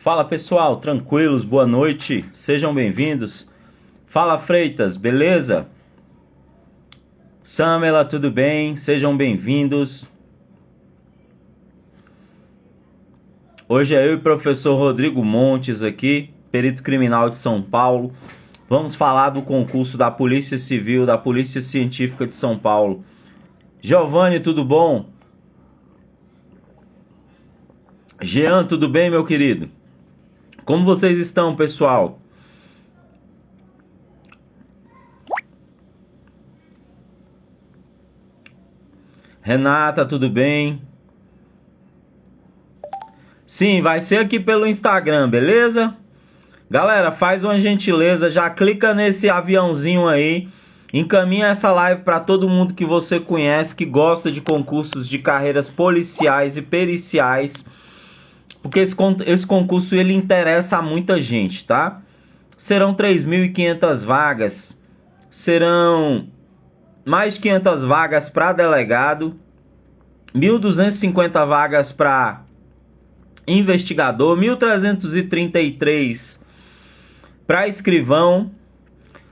Fala pessoal, tranquilos, boa noite, sejam bem-vindos. Fala Freitas, beleza? Samela, tudo bem? Sejam bem-vindos. Hoje é eu e o professor Rodrigo Montes aqui, perito criminal de São Paulo. Vamos falar do concurso da Polícia Civil, da Polícia Científica de São Paulo. Giovanni, tudo bom? Jean, tudo bem, meu querido? Como vocês estão, pessoal? Renata, tudo bem? Sim, vai ser aqui pelo Instagram, beleza? Galera, faz uma gentileza, já clica nesse aviãozinho aí, encaminha essa live para todo mundo que você conhece, que gosta de concursos de carreiras policiais e periciais, porque esse concurso ele interessa a muita gente, tá? Serão 3.500 vagas, serão mais de 500 vagas para delegado, 1.250 vagas para investigador, 1.333 para escrivão,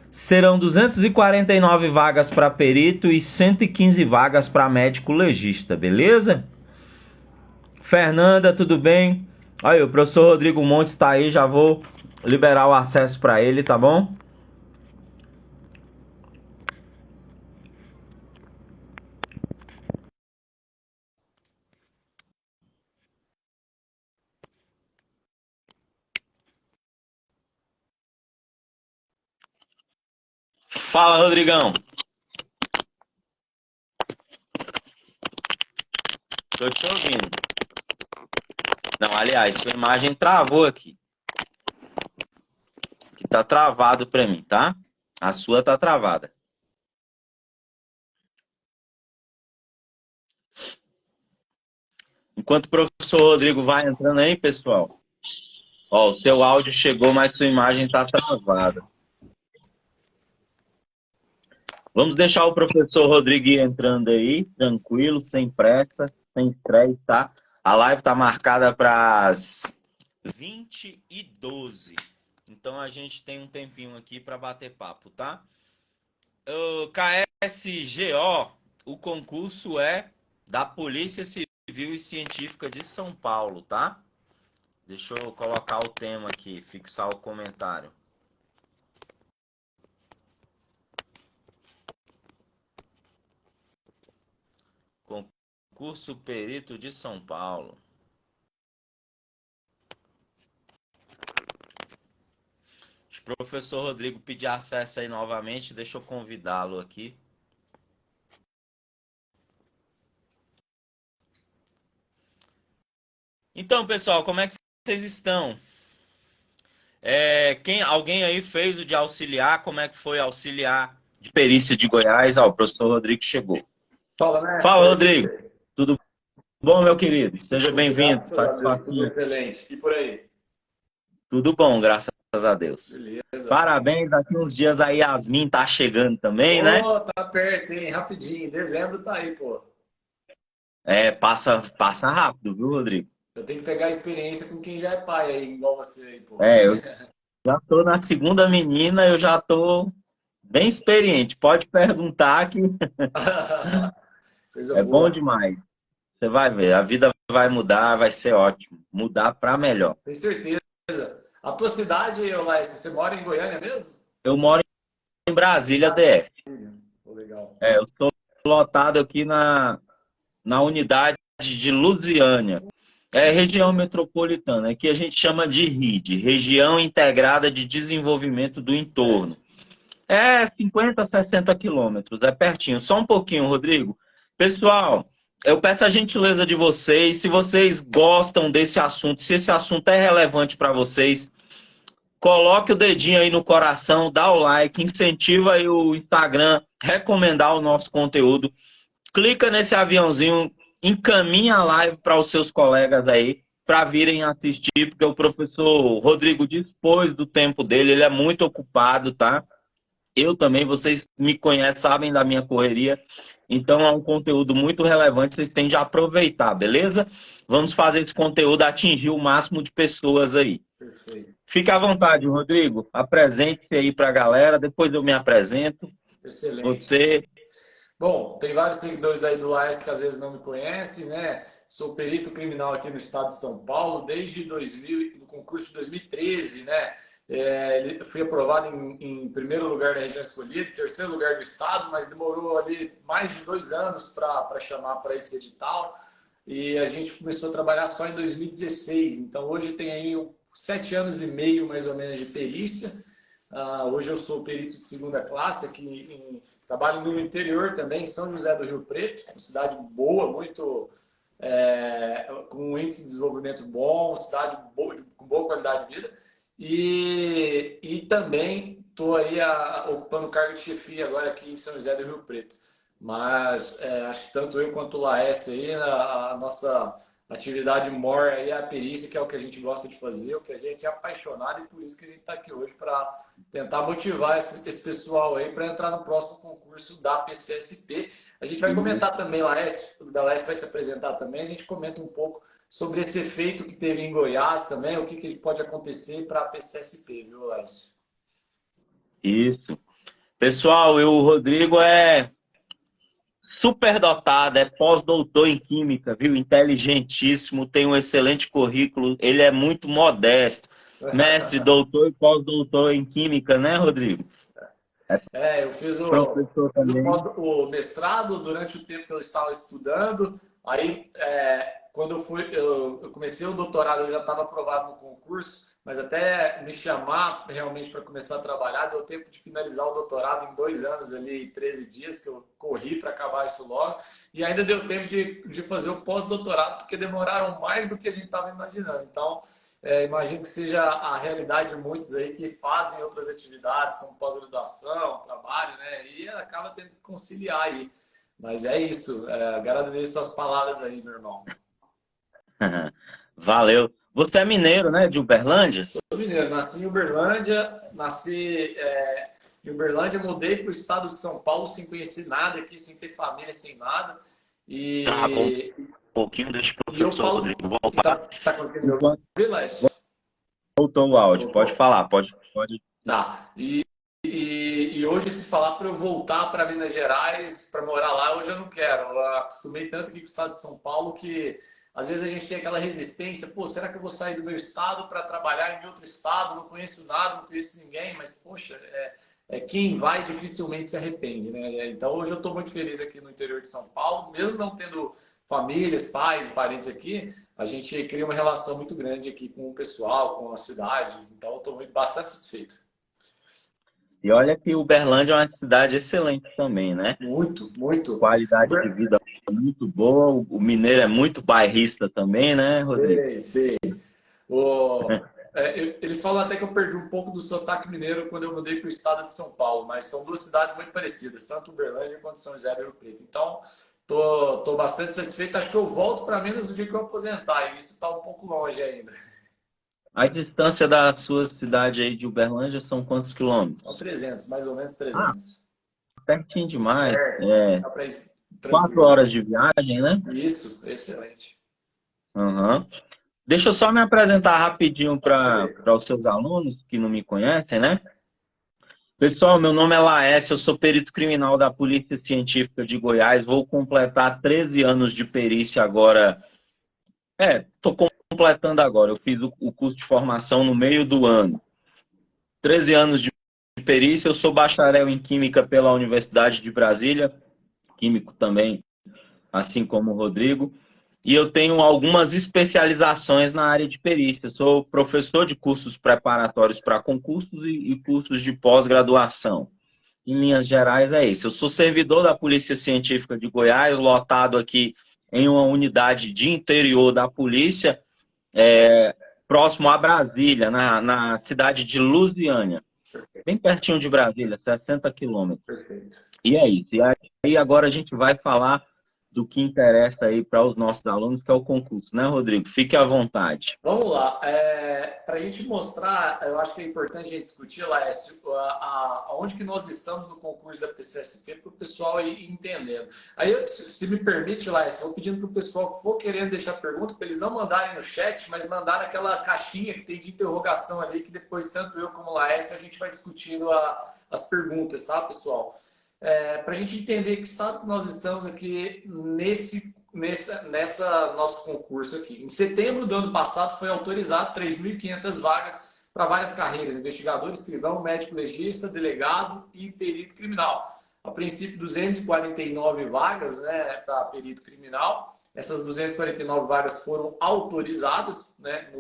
serão 249 vagas para perito e 115 vagas para médico legista, beleza? Fernanda, tudo bem? Aí, o professor Rodrigo Montes está aí, já vou liberar o acesso para ele, tá bom? Fala, Rodrigão. Tô te ouvindo. Não, aliás, sua imagem travou aqui. Que tá travado para mim, tá? A sua tá travada. Enquanto o professor Rodrigo vai entrando aí, pessoal. Ó, o seu áudio chegou, mas sua imagem tá travada. Vamos deixar o professor Rodrigo ir entrando aí, tranquilo, sem pressa, sem estresse, tá? A live tá marcada para as 20h12. Então a gente tem um tempinho aqui para bater papo, tá? O KSGO, o concurso é da Polícia Civil e Científica de São Paulo, tá? Deixa eu colocar o tema aqui, fixar o comentário. Concurso Perito de São Paulo. Se o professor Rodrigo pedir acesso aí novamente, deixa eu convidá-lo aqui. Então, pessoal, como é que vocês estão? Alguém aí fez o de auxiliar? Como é que foi auxiliar de perícia de Goiás? Ó, o professor Rodrigo chegou. Fala, né? Fala, Rodrigo. Tudo bom, meu querido? Seja bem-vindo. Tudo excelente. E por aí? Tudo bom, graças a Deus. Beleza. Parabéns, daqui uns dias aí a Yasmin tá chegando também, né? Tá perto, hein? Rapidinho. Dezembro tá aí, pô. Passa rápido, viu, Rodrigo? Eu tenho que pegar a experiência com quem já é pai aí, igual você aí, pô. Eu já tô na segunda menina, eu já tô bem experiente. Pode perguntar que Coisa é bom boa. demais. Você vai ver, a vida vai mudar, vai ser ótimo. Mudar para melhor. Tenho certeza. A tua cidade, Laércio, você mora em Goiânia mesmo? Eu moro em Brasília, DF. Pô, legal. Eu estou lotado aqui na unidade de Lusiânia. É região metropolitana, que a gente chama de RID, Região Integrada de Desenvolvimento do Entorno. 50, 60 quilômetros, é pertinho. Só um pouquinho, Rodrigo. Pessoal, eu peço a gentileza de vocês, se vocês gostam desse assunto, se esse assunto é relevante para vocês, coloque o dedinho aí no coração, dá o like, incentiva aí o Instagram, recomendar o nosso conteúdo. Clica nesse aviãozinho, encaminha a live para os seus colegas aí, para virem assistir, porque o professor Rodrigo dispôs do tempo dele, ele é muito ocupado, tá? Eu também, vocês me conhecem, sabem da minha correria. Então é um conteúdo muito relevante, vocês têm de aproveitar, beleza? Vamos fazer esse conteúdo atingir o máximo de pessoas aí. Perfeito. Fique à vontade, Rodrigo. Apresente-se aí para a galera, depois eu me apresento. Excelente. Você. Bom, tem vários seguidores aí do Laércio que às vezes não me conhecem, né? Sou perito criminal aqui no estado de São Paulo desde 2000, no concurso de 2013, né? Fui aprovado em primeiro lugar da região escolhida, terceiro lugar do estado, mas demorou ali mais de 2 anos para chamar para esse edital. E a gente começou a trabalhar só em 2016. Então hoje tem aí 7 anos e meio mais ou menos de perícia. Hoje eu sou perito de segunda classe aqui trabalho no interior também, em São José do Rio Preto, uma cidade boa, muito com um índice de desenvolvimento bom, cidade boa, com boa qualidade de vida. E também estou aí ocupando o cargo de chefia agora aqui em São José do Rio Preto. Mas acho que tanto eu quanto o Laércio aí, a nossa atividade maior aí é a perícia, que é o que a gente gosta de fazer, o que a gente é apaixonado, e por isso que a gente está aqui hoje para tentar motivar esse pessoal aí para entrar no próximo concurso da PCSP. A gente vai comentar também, Laércio, o Laércio vai se apresentar também, a gente comenta um pouco sobre esse efeito que teve em Goiás também, o que pode acontecer para a PCSP, viu, Laércio? Isso. Pessoal, o Rodrigo é superdotado, é pós-doutor em Química, viu? Inteligentíssimo, tem um excelente currículo, ele é muito modesto. Mestre, doutor e pós-doutor em Química, né, Rodrigo? Eu fiz Professor também. o mestrado durante o tempo que eu estava estudando. Aí, quando eu comecei o doutorado, eu já estava aprovado no concurso, mas até me chamar realmente para começar a trabalhar, deu tempo de finalizar o doutorado em 2 anos ali, 13 dias, que eu corri para acabar isso logo. E ainda deu tempo de fazer o pós-doutorado, porque demoraram mais do que a gente estava imaginando. Então, imagino que seja a realidade de muitos aí que fazem outras atividades, como pós-graduação, trabalho, né? E acaba tendo que conciliar aí. Mas é isso. Agradeço suas palavras aí, meu irmão. Valeu. Você é mineiro, né? De Uberlândia? Sou mineiro. Nasci em Uberlândia. Em Uberlândia, mudei para o estado de São Paulo sem conhecer nada aqui, sem ter família, sem nada. Tá bom. Um pouquinho, deixa o professor Rodrigo voltar. Tá conseguindo me ouvir, Lécio? Voltou o áudio. Pode falar, pode. Tá. E hoje, se falar para eu voltar para Minas Gerais, para morar lá, hoje eu não quero. Eu acostumei tanto aqui com o estado de São Paulo que às vezes a gente tem aquela resistência. Pô, será que eu vou sair do meu estado para trabalhar em outro estado? Não conheço nada, não conheço ninguém, mas, poxa, quem vai dificilmente se arrepende, né? Então, hoje eu estou muito feliz aqui no interior de São Paulo, mesmo não tendo famílias, pais, parentes aqui, a gente cria uma relação muito grande aqui com o pessoal, com a cidade. Então, eu estou bastante satisfeito. E olha que Uberlândia é uma cidade excelente também, né? Muito, muito. Qualidade de vida muito boa. O mineiro é muito bairrista também, né, Rodrigo? Sei. Eles falam até que eu perdi um pouco do sotaque mineiro quando eu mudei para o estado de São Paulo, mas são 2 cidades muito parecidas, tanto Uberlândia quanto São José do Rio Preto. Então, tô bastante satisfeito. Acho que eu volto para Minas no dia que eu aposentar, e isso está um pouco longe ainda. A distância da sua cidade aí de Uberlândia são quantos quilômetros? São 300, mais ou menos 300. Pertinho demais. Dá pra ir 4 horas de viagem, né? Isso, excelente. Uhum. Deixa eu só me apresentar rapidinho para os seus alunos que não me conhecem, né? Pessoal, meu nome é Laércio, eu sou perito criminal da Polícia Científica de Goiás. Vou completar 13 anos de perícia agora. Estou completando agora. Eu fiz o curso de formação no meio do ano. 13 anos de perícia. Eu sou bacharel em Química pela Universidade de Brasília. Químico também, assim como o Rodrigo. E eu tenho algumas especializações na área de perícia. Sou professor de cursos preparatórios para concursos e cursos de pós-graduação. Em linhas gerais é isso. Eu sou servidor da Polícia Científica de Goiás, lotado aqui em uma unidade de interior da polícia, próximo a Brasília, na cidade de Lusiânia. Bem pertinho de Brasília, 60 quilômetros. Perfeito. E é isso. E aí agora a gente vai falar do que interessa aí para os nossos alunos, que é o concurso, né, Rodrigo? Fique à vontade. Vamos lá. Para a gente mostrar, eu acho que é importante a gente discutir, Laércio, aonde que nós estamos no concurso da PCSP para o pessoal ir entendendo. Aí, se me permite, Laércio, vou pedindo para o pessoal que for querendo deixar pergunta, para eles não mandarem no chat, mas mandar naquela caixinha que tem de interrogação ali, que depois tanto eu como o Laércio a gente vai discutindo as perguntas, tá, pessoal? Para a gente entender que estado que nós estamos aqui nessa nosso concurso aqui. Em setembro do ano passado foi autorizado 3.500 vagas para várias carreiras: investigador, escrivão, médico legista, delegado e perito criminal. A princípio, 249 vagas, né, para perito criminal. Essas 249 vagas foram autorizadas, né,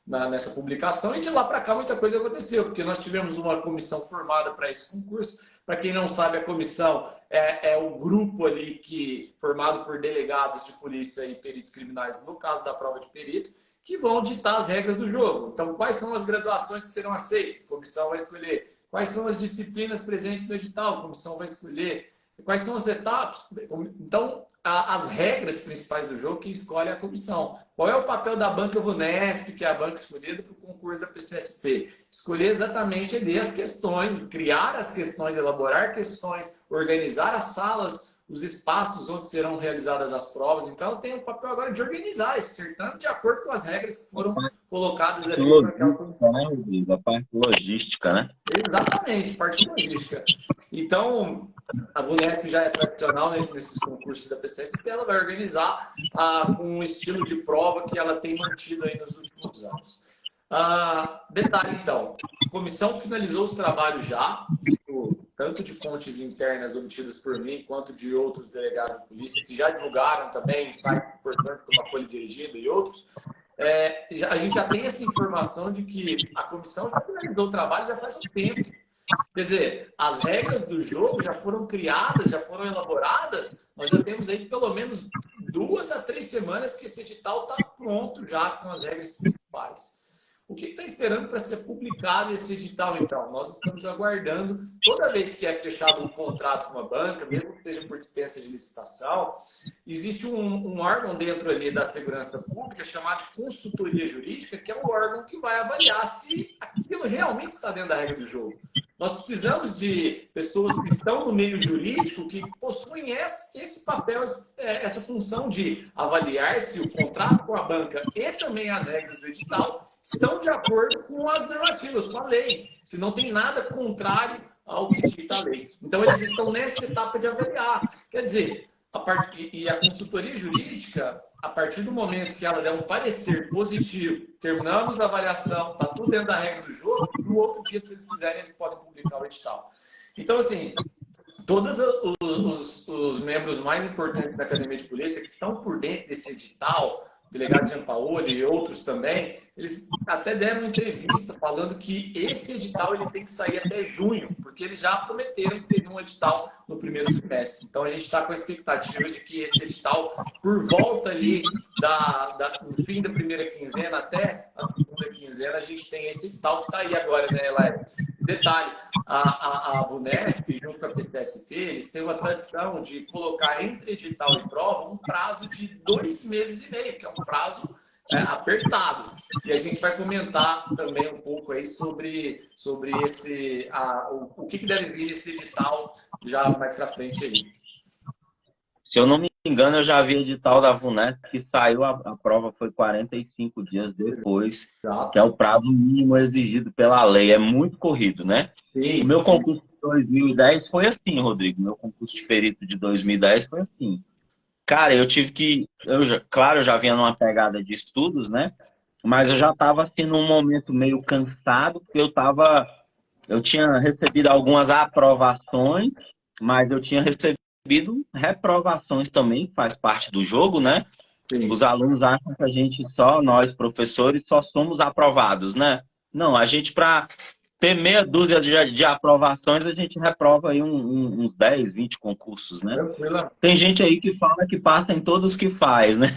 nessa publicação, e de lá para cá muita coisa aconteceu, porque nós tivemos uma comissão formada para esse concurso. Para quem não sabe, a comissão é o grupo ali formado por delegados de polícia e peritos criminais, no caso da prova de perito, que vão ditar as regras do jogo. Então, quais são as graduações que serão aceitas? A comissão vai escolher. Quais são as disciplinas presentes no edital? A comissão vai escolher. Quais são as etapas? Então, as regras principais do jogo que escolhe a comissão. Qual é o papel da banca VUNESP, que é a banca escolhida para o concurso da PCSP? Escolher exatamente ali as questões, criar as questões, elaborar questões, organizar as salas, os espaços onde serão realizadas as provas. Então, ela tem o papel agora de organizar esse certame de acordo com as regras que foram colocadas ali. A parte logística, né? Exatamente, parte logística. Então, a VUNESP já é tradicional nesses concursos da PCSP, ela vai organizar com um estilo de prova que ela tem mantido aí nos últimos anos. Detalhe, então, a comissão finalizou os trabalhos já, tanto de fontes internas obtidas por mim, quanto de outros delegados de polícia, que já divulgaram também sites importantes como a Folha Dirigida e outros. A gente já tem essa informação de que a comissão já finalizou o trabalho já faz um tempo. Quer dizer, as regras do jogo já foram criadas, já foram elaboradas. Nós já temos aí pelo menos 2 a 3 semanas que esse edital está pronto já com as regras principais. O que está esperando para ser publicado esse edital, então? Nós estamos aguardando, toda vez que é fechado um contrato com uma banca, mesmo que seja por dispensa de licitação, existe um órgão dentro ali da segurança pública chamado de consultoria jurídica, que é um órgão que vai avaliar se aquilo realmente está dentro da regra do jogo. Nós precisamos de pessoas que estão no meio jurídico, que possuem esse papel, essa função de avaliar se o contrato com a banca e também as regras do edital estão de acordo com as normativas, com a lei. Se não tem nada contrário ao que dita a lei. Então, eles estão nessa etapa de avaliar. Quer dizer, e a consultoria jurídica, a partir do momento que ela der um parecer positivo, terminamos a avaliação, está tudo dentro da regra do jogo, no outro dia, se eles quiserem, eles podem publicar o edital. Então, assim, todos os membros mais importantes da Academia de Polícia que estão por dentro desse edital, o delegado Jean Paoli e outros também, eles até deram uma entrevista falando que esse edital ele tem que sair até junho, porque eles já prometeram que teria um edital no primeiro semestre. Então, a gente está com a expectativa de que esse edital, por volta ali no fim da primeira quinzena até a segunda quinzena, a gente tem esse edital que está aí agora, né, Elaine? Detalhe, a VUNESP, junto com a PCSP, eles têm uma tradição de colocar entre edital e prova um prazo de 2 meses e meio, que é um prazo apertado. E a gente vai comentar também um pouco aí sobre o que deve vir esse edital já mais para frente aí. Se eu não me engano, eu já vi edital da VUNESP que saiu, a prova foi 45 dias depois, que é o prazo mínimo exigido pela lei. É muito corrido, né? Sim, o meu concurso de 2010 foi assim, Rodrigo. Meu concurso de perito de 2010 foi assim. Cara, eu tive que... Claro, eu já vinha numa pegada de estudos, né? Mas eu já estava assim, num momento meio cansado, porque eu tinha recebido algumas aprovações, mas eu tinha recebido reprovações também, que faz parte do jogo, né? sim. Os alunos acham que nós, professores, só somos aprovados, né? Não, a gente, para ter meia dúzia de aprovações, a gente reprova aí uns 10, 20 concursos, né? Tranquilo. Tem gente aí que fala que passa em todos que faz, né?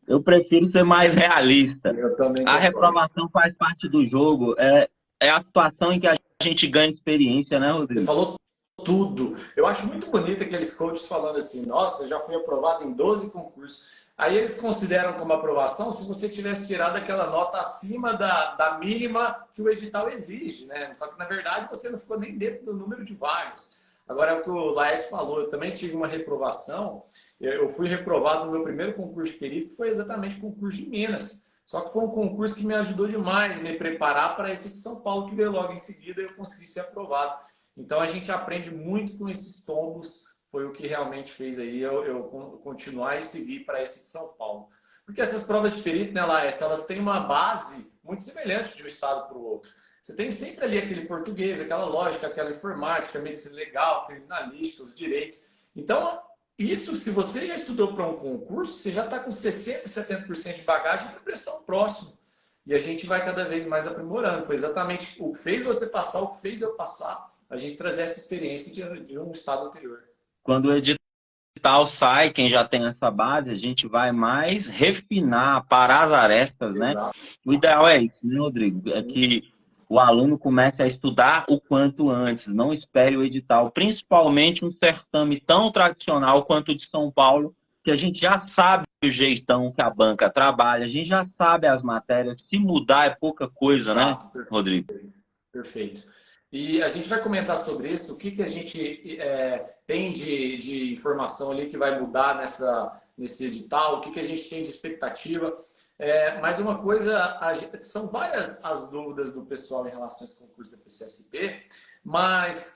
Eu prefiro ser mais realista. Eu também A reprovação faz parte do jogo. É a situação em que a gente ganha experiência, né, Rodrigo? Você falou tudo. Eu acho muito bonito aqueles coaches falando assim, nossa, já fui aprovado em 12 concursos. Aí eles consideram como aprovação se você tivesse tirado aquela nota acima da mínima que o edital exige, né? Só que, na verdade, você não ficou nem dentro do número de vagas. Agora, é o que o Laércio falou, eu também tive uma reprovação. Eu fui reprovado no meu primeiro concurso de perito, que foi exatamente o concurso de Minas. Só que foi um concurso que me ajudou demais a me preparar para esse de São Paulo, que veio logo em seguida e eu consegui ser aprovado. Então, a gente aprende muito com esses tombos, foi o que realmente fez aí eu continuar e seguir para esse de São Paulo. Porque essas provas de perito, né, Laércio, elas têm uma base muito semelhante de um estado para o outro. Você tem sempre ali aquele português, aquela lógica, aquela informática, medicina legal, criminalística, os direitos. Então, isso, se você já estudou para um concurso, você já está com 60%, 70% de bagagem para pressão próximo. E a gente vai cada vez mais aprimorando. Foi exatamente o que fez você passar, o que fez eu passar, a gente trazer essa experiência de um estado anterior. Quando o edital sai, quem já tem essa base, a gente vai mais refinar, parar as arestas, né? Exato. O ideal é isso, né, Rodrigo? É que o aluno comece a estudar o quanto antes, não espere o edital, principalmente um certame tão tradicional quanto o de São Paulo, que a gente já sabe o jeitão que a banca trabalha, a gente já sabe as matérias, se mudar é pouca coisa, né, Exato. Rodrigo? Perfeito. E a gente vai comentar sobre isso, o que, que a gente tem de informação ali que vai mudar nesse edital, o que, que a gente tem de expectativa. Mas uma coisa, são várias as dúvidas do pessoal em relação a esse concurso da PCSP, mas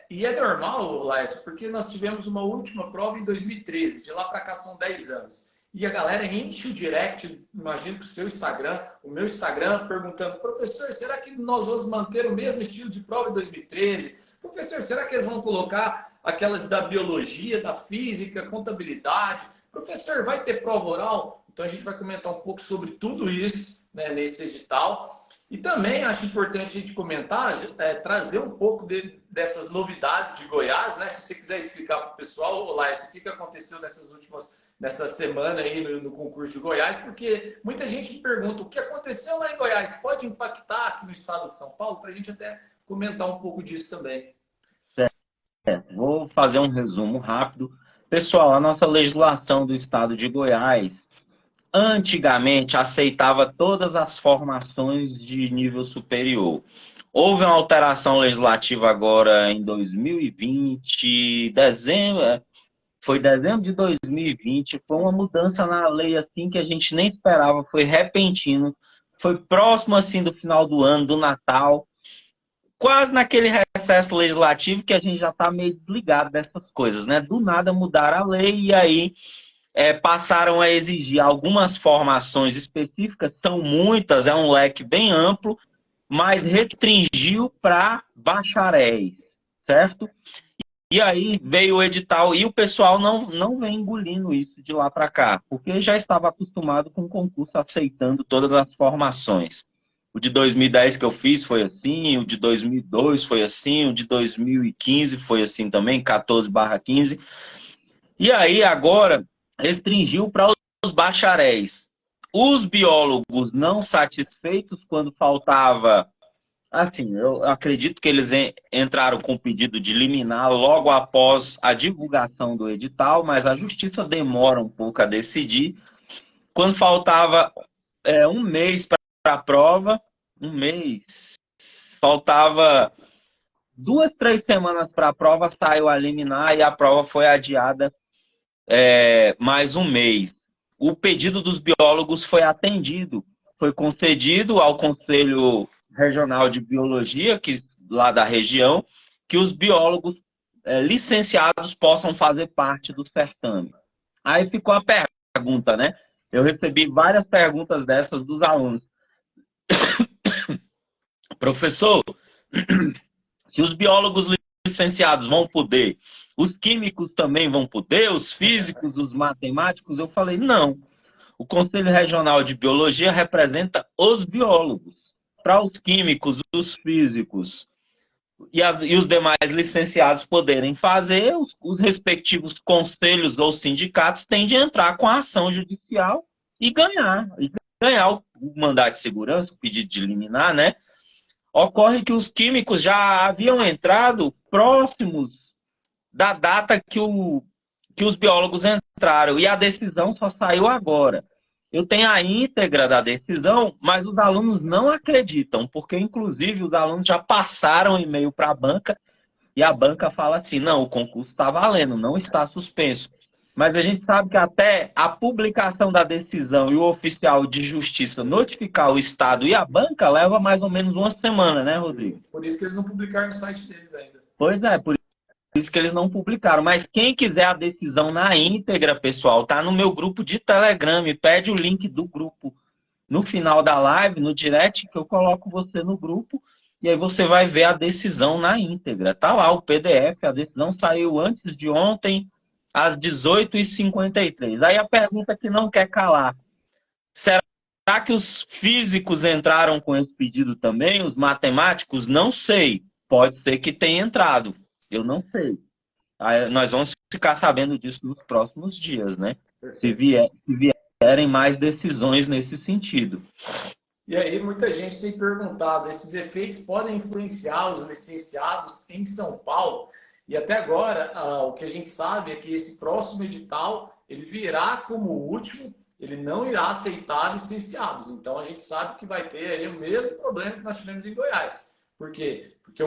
e é normal, Laércio, porque nós tivemos uma última prova em 2013, de lá para cá são 10 anos. E a galera enche o direct, imagino que o seu Instagram, o meu Instagram, perguntando, professor, será que nós vamos manter o mesmo estilo de prova em 2013? Professor, será que eles vão colocar aquelas da biologia, da física, contabilidade? Professor, vai ter prova oral? Então a gente vai comentar um pouco sobre tudo isso, né, nesse edital. E também acho importante a gente comentar, trazer um pouco dessas novidades de Goiás, né? Se você quiser explicar para o pessoal, Laércio, o que aconteceu nessa semana aí no concurso de Goiás, porque muita gente me pergunta o que aconteceu lá em Goiás pode impactar aqui no estado de São Paulo, para a gente até comentar um pouco disso também. Vou fazer um resumo rápido. Pessoal, a nossa legislação do estado de Goiás antigamente aceitava todas as formações de nível superior. Houve uma alteração legislativa agora em 2020, foi dezembro de 2020, foi uma mudança na lei assim que a gente nem esperava, foi repentino, foi próximo assim do final do ano, do Natal, quase naquele recesso legislativo que a gente já está meio desligado dessas coisas, né? Do nada mudaram a lei e aí passaram a exigir algumas formações específicas, são muitas, é um leque bem amplo, mas restringiu para bacharéis, certo? E aí veio o edital e o pessoal não vem engolindo isso de lá para cá, porque já estava acostumado com o concurso aceitando todas as formações. O de 2010 que eu fiz foi assim, o de 2002 foi assim, o de 2015 foi assim também, 14/15. E aí agora restringiu para os bacharéis. Os biólogos não satisfeitos quando faltava. Assim, eu acredito que eles entraram com pedido de liminar logo após a divulgação do edital, mas a justiça demora um pouco a decidir. Quando faltava um mês para a prova, um mês, faltava 2, 3 semanas para a prova, saiu a liminar e a prova foi adiada mais um mês. O pedido dos biólogos foi atendido, foi concedido ao Conselho Regional de Biologia, lá da região, que os biólogos licenciados possam fazer parte do certame. Aí ficou a pergunta, né? Eu recebi várias perguntas dessas dos alunos. Professor, se os biólogos licenciados vão poder, os químicos também vão poder, os físicos, os matemáticos? Eu falei, não. O Conselho Regional de Biologia representa os biólogos. Para os químicos, os físicos e os demais licenciados poderem fazer, os respectivos conselhos ou sindicatos têm de entrar com a ação judicial e ganhar o mandato de segurança, o pedido de liminar, né? Ocorre que os químicos já haviam entrado próximos da data que os biólogos entraram, e a decisão só saiu agora. Eu tenho a íntegra da decisão, mas os alunos não acreditam, porque, inclusive, os alunos já passaram o e-mail para a banca, e a banca fala assim, não, o concurso está valendo, não está suspenso. Mas a gente sabe que até a publicação da decisão e o oficial de justiça notificar o Estado e a banca leva mais ou menos uma semana, né, Rodrigo? Por isso que eles não publicaram no site deles ainda. Pois é, por isso que eles não publicaram. Mas quem quiser a decisão na íntegra, pessoal, tá no meu grupo de Telegram. Me pede o link do grupo no final da live, no direct, que eu coloco você no grupo. E aí você vai ver a decisão na íntegra. Tá lá o PDF, a decisão saiu antes de ontem, às 18h53. Aí a pergunta que não quer calar. Será que os físicos entraram com esse pedido também? Os matemáticos? Não sei. Pode ser que tenha entrado. Eu não sei. Aí nós vamos ficar sabendo disso nos próximos dias, né? Se vierem mais decisões nesse sentido. E aí muita gente tem perguntado, esses efeitos podem influenciar os licenciados em São Paulo? E até agora, o que a gente sabe é que esse próximo edital, ele virá como o último, ele não irá aceitar licenciados. Então a gente sabe que vai ter aí o mesmo problema que nós tivemos em Goiás. Por quê? Porque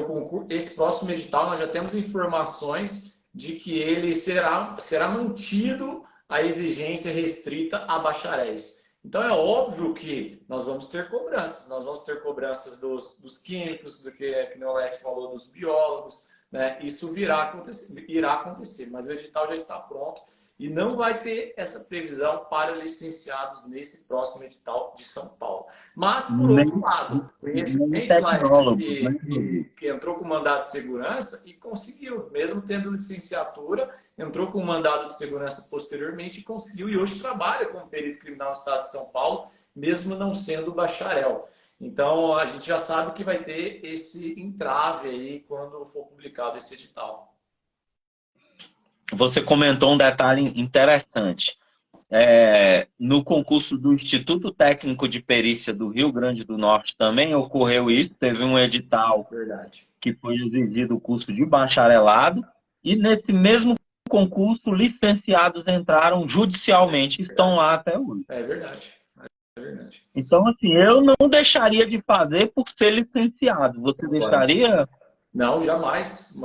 esse próximo edital nós já temos informações de que ele será mantido a exigência restrita a bacharéis. Então é óbvio que nós vamos ter cobranças. Nós vamos ter cobranças dos químicos, do que o Alessio falou, dos biólogos, né? Isso irá acontecer, mas o edital já está pronto e não vai ter essa previsão para licenciados nesse próximo edital de São Paulo. Mas, por outro lado, conheço gente lá que entrou com mandado de segurança e conseguiu, mesmo tendo licenciatura, entrou com mandado de segurança posteriormente e conseguiu, e hoje trabalha como perito criminal no estado de São Paulo, mesmo não sendo bacharel. Então, a gente já sabe que vai ter esse entrave aí quando for publicado esse edital. Você comentou um detalhe interessante. No concurso do Instituto Técnico de Perícia do Rio Grande do Norte também ocorreu isso. Teve um edital que foi exigido o curso de bacharelado e nesse mesmo concurso licenciados entraram judicialmente e estão lá até hoje. É verdade. É verdade. Então, assim, eu não deixaria de fazer por ser licenciado. Você deixaria? Não, jamais.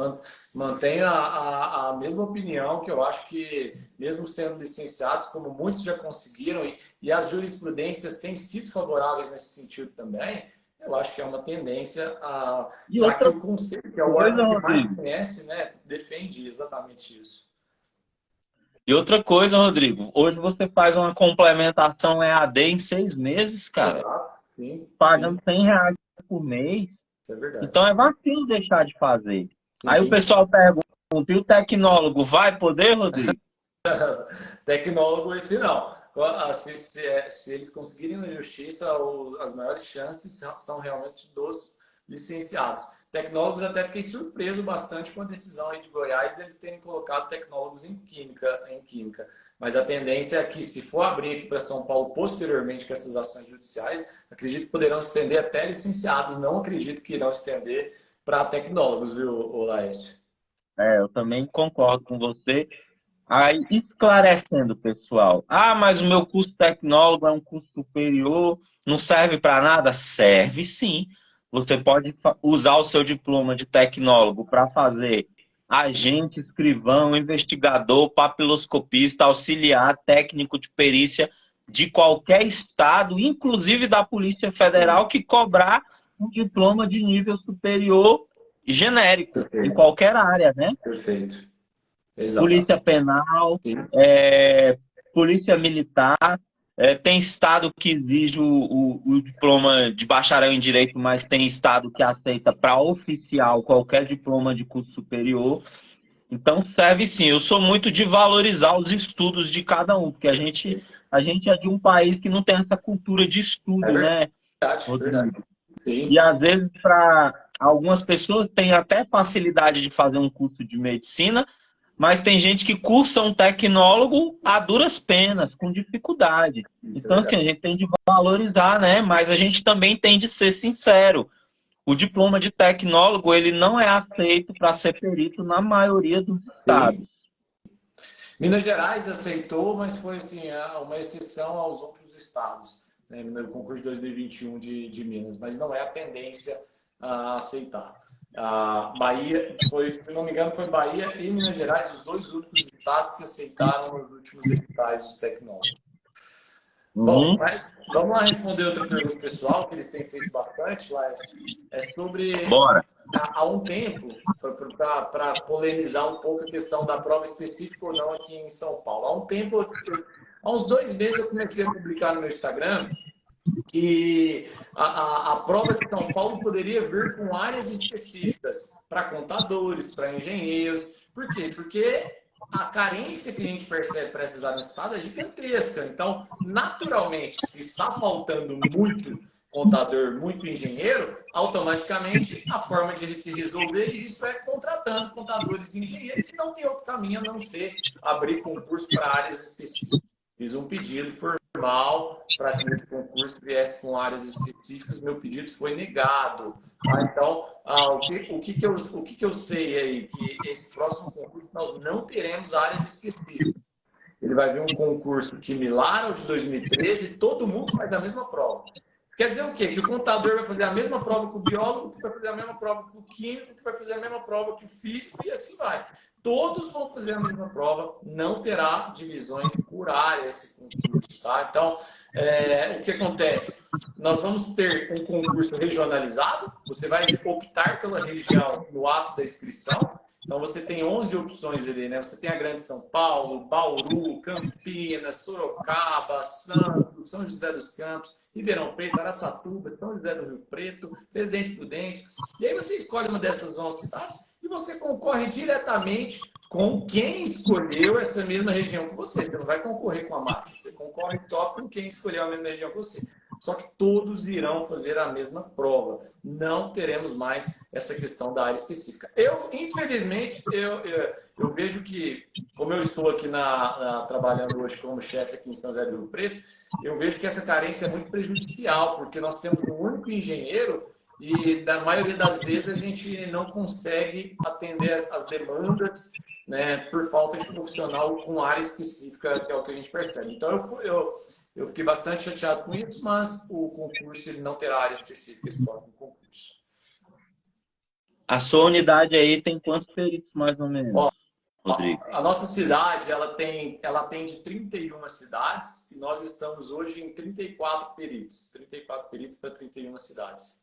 Mantenho a mesma opinião, que eu acho que, mesmo sendo licenciados, como muitos já conseguiram, e as jurisprudências têm sido favoráveis nesse sentido também, eu acho que é uma tendência já que o conselho, que é o órgão que mais conhece, né, defende exatamente isso. E outra coisa, Rodrigo, hoje você faz uma complementação EAD em 6 meses, cara. Sim, pagando R$100 por mês. Isso é verdade. Então é vacilo deixar de fazer. Sim. Aí o pessoal pergunta, e o tecnólogo vai poder, Rodrigo? Tecnólogo esse não. Se eles conseguirem na justiça, as maiores chances são realmente dos licenciados. Tecnólogos, até fiquei surpreso bastante com a decisão aí de Goiás deles terem colocado tecnólogos em química. Mas a tendência é que, se for abrir aqui para São Paulo posteriormente com essas ações judiciais, acredito que poderão estender até licenciados. Não acredito que irão estender para tecnólogos, viu, Laércio? Eu também concordo com você. Aí, esclarecendo, pessoal. Mas o meu curso tecnólogo é um curso superior, não serve para nada? Serve sim. Você pode usar o seu diploma de tecnólogo para fazer agente, escrivão, investigador, papiloscopista, auxiliar, técnico de perícia de qualquer estado, inclusive da Polícia Federal, que cobrar um diploma de nível superior genérico, em qualquer área, né? Perfeito. Exato. Polícia Penal, Polícia Militar. Tem estado que exige o diploma de bacharel em Direito, mas tem estado que aceita para oficial qualquer diploma de curso superior. Então serve sim. Eu sou muito de valorizar os estudos de cada um, porque a gente é de um país que não tem essa cultura de estudo, né? Verdade. E às vezes para algumas pessoas tem até facilidade de fazer um curso de medicina, mas tem gente que cursa um tecnólogo a duras penas, com dificuldade. Então, assim, a gente tem de valorizar, né? Mas a gente também tem de ser sincero. o diploma de tecnólogo ele não é aceito para ser perito na maioria dos estados. Sim. Minas Gerais aceitou, mas foi assim, uma exceção aos outros estados, né, no concurso de 2021 de Minas, mas não é a tendência a aceitar. A Bahia, se não me engano, foi Bahia e Minas Gerais os dois únicos estados que aceitaram nos últimos editais os tecnólogos. Bom, mas vamos lá responder outra pergunta pessoal, que eles têm feito bastante, Laércio. É sobre, Bora. há um tempo, para polemizar um pouco a questão da prova específica ou não aqui em São Paulo. Há um tempo, há uns 2 meses, eu comecei a publicar no meu Instagram que a prova de São Paulo poderia vir com áreas específicas para contadores, para engenheiros. Por quê? Porque a carência que a gente percebe para essas áreas no estado é gigantesca. Então, naturalmente, se está faltando muito contador, muito engenheiro, automaticamente a forma de se resolver isso é contratando contadores e engenheiros, e não tem outro caminho a não ser abrir concurso para áreas específicas. Fiz um pedido formal para que esse concurso viesse com áreas específicas, meu pedido foi negado. Então, o que eu sei aí? Que esse próximo concurso nós não teremos áreas específicas. Ele vai vir um concurso similar ao de 2013 e todo mundo faz a mesma prova. Quer dizer o quê? Que o contador vai fazer a mesma prova que o biólogo, que vai fazer a mesma prova que o químico, que vai fazer a mesma prova que o físico e assim vai. Todos vão fazer a mesma prova, não terá divisões por área esse concurso, tá? Então, o que acontece? Nós vamos ter um concurso regionalizado, você vai optar pela região no ato da inscrição. Então, você tem 11 opções ali, né? Você tem a Grande São Paulo, Bauru, Campinas, Sorocaba, Santos, São José dos Campos, Ribeirão Preto, Araçatuba, São José do Rio Preto, Presidente Prudente. E aí você escolhe uma dessas 11 cidades e você concorre diretamente com quem escolheu essa mesma região que você. Você não vai concorrer com a massa, você concorre só com quem escolheu a mesma região que você. Só que todos irão fazer a mesma prova. Não teremos mais essa questão da área específica. Infelizmente, eu vejo que, como eu estou aqui trabalhando hoje como chefe aqui em São José do Rio Preto, eu vejo que essa carência é muito prejudicial, porque nós temos um único engenheiro e, da maioria das vezes, a gente não consegue atender as demandas, né, por falta de profissional com área específica, que é o que a gente percebe. Então, eu fiquei bastante chateado com isso, mas o concurso ele não terá área específica esse próximo concurso. A sua unidade aí tem quantos peritos, mais ou menos, Rodrigo? A nossa cidade ela atende 31 cidades e nós estamos hoje em 34 peritos. 34 peritos para 31 cidades.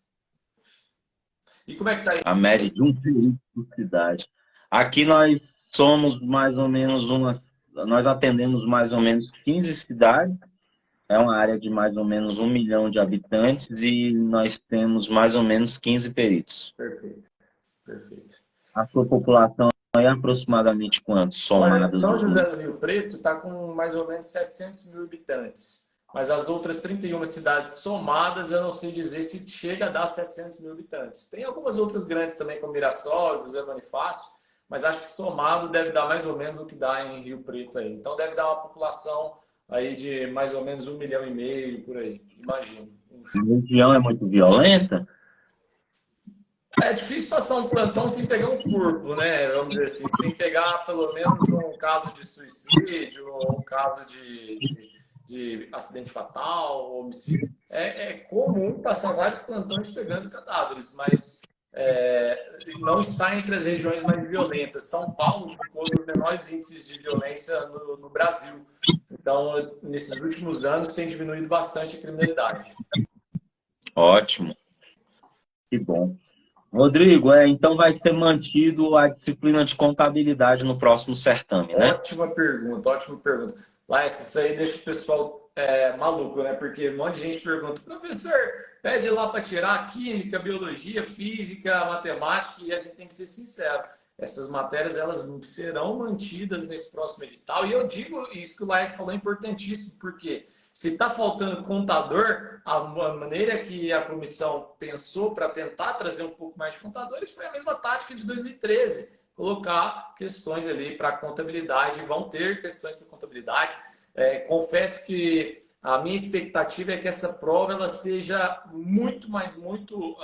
E como é que está aí? A média de um perito por cidade. Aqui nós somos mais ou menos nós atendemos mais ou menos 15 cidades. É uma área de mais ou menos 1 milhão de habitantes e nós temos mais ou menos 15 peritos. Perfeito, perfeito. A sua população é aproximadamente quantos somados? São José do Rio Preto está com mais ou menos 700 mil habitantes. Mas as outras 31 cidades somadas, eu não sei dizer se chega a dar 700 mil habitantes. Tem algumas outras grandes também, como Mirassol, José Bonifácio, mas acho que somado deve dar mais ou menos o que dá em Rio Preto aí. Então deve dar uma população aí de mais ou menos 1,5 milhão por aí, imagino. A região é muito violenta? É difícil passar um plantão sem pegar um corpo, né? Vamos dizer assim, sem pegar pelo menos um caso de suicídio, ou um caso de acidente fatal, homicídio. É comum passar vários plantões pegando cadáveres, mas não está entre as regiões mais violentas. São Paulo ficou nos menores índices de violência no Brasil. Então, nesses últimos anos, tem diminuído bastante a criminalidade. Ótimo. Que bom. Rodrigo, então vai ser mantido a disciplina de contabilidade no próximo certame, né? Ótima pergunta, ótima pergunta. Laércio, isso aí deixa o pessoal maluco, né? Porque um monte de gente pergunta, professor, pede lá para tirar química, biologia, física, matemática, e a gente tem que ser sincero. Essas matérias elas serão mantidas nesse próximo edital. E eu digo isso que o Laércio falou é importantíssimo, porque se está faltando contador, a maneira que a comissão pensou para tentar trazer um pouco mais de contadores foi a mesma tática de 2013. Colocar questões ali para contabilidade, vão ter questões para contabilidade. Confesso que a minha expectativa é que essa prova ela seja muito, mas muito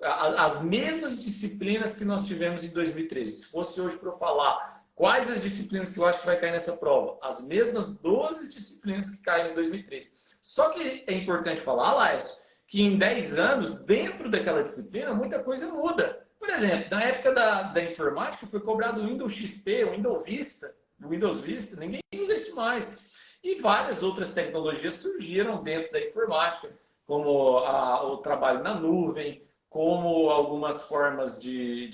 as mesmas disciplinas que nós tivemos em 2013. Se fosse hoje para eu falar quais as disciplinas que eu acho que vai cair nessa prova, as mesmas 12 disciplinas que caíram em 2013. Só que é importante falar, Laércio, que em 10 anos, dentro daquela disciplina, muita coisa muda. Por exemplo, na época da informática, foi cobrado o Windows XP, o Windows Vista, ninguém usa isso mais. E várias outras tecnologias surgiram dentro da informática, como o trabalho na nuvem, como algumas formas de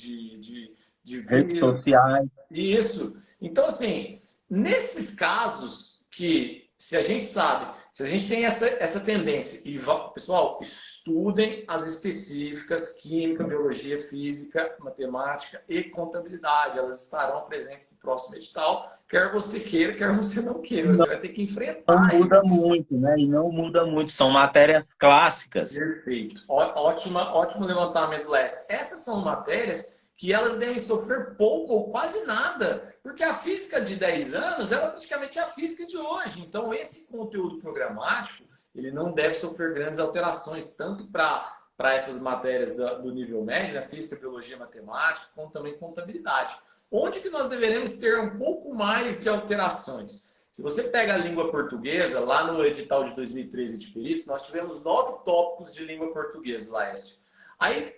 Redes sociais. Isso. Então, assim, nesses casos que, se a gente sabe, se a gente tem essa tendência, e pessoal, estudem as específicas, química, biologia, física, matemática e contabilidade. Elas estarão presentes no próximo edital, quer você queira, quer você não queira. Você vai ter que enfrentar. Não muda muito, né? E não muda muito. São matérias clássicas. Perfeito. Ótimo levantamento, Lécio. Essas são matérias que elas devem sofrer pouco ou quase nada, porque a física de 10 anos, ela praticamente é a física de hoje. Então, esse conteúdo programático, ele não deve sofrer grandes alterações, tanto para essas matérias do nível médio, né? Física, biologia, matemática, como também contabilidade. Onde que nós deveremos ter um pouco mais de alterações? Se você pega a língua portuguesa, lá no edital de 2013 de peritos, nós tivemos 9 tópicos de língua portuguesa, Laércio. Aí,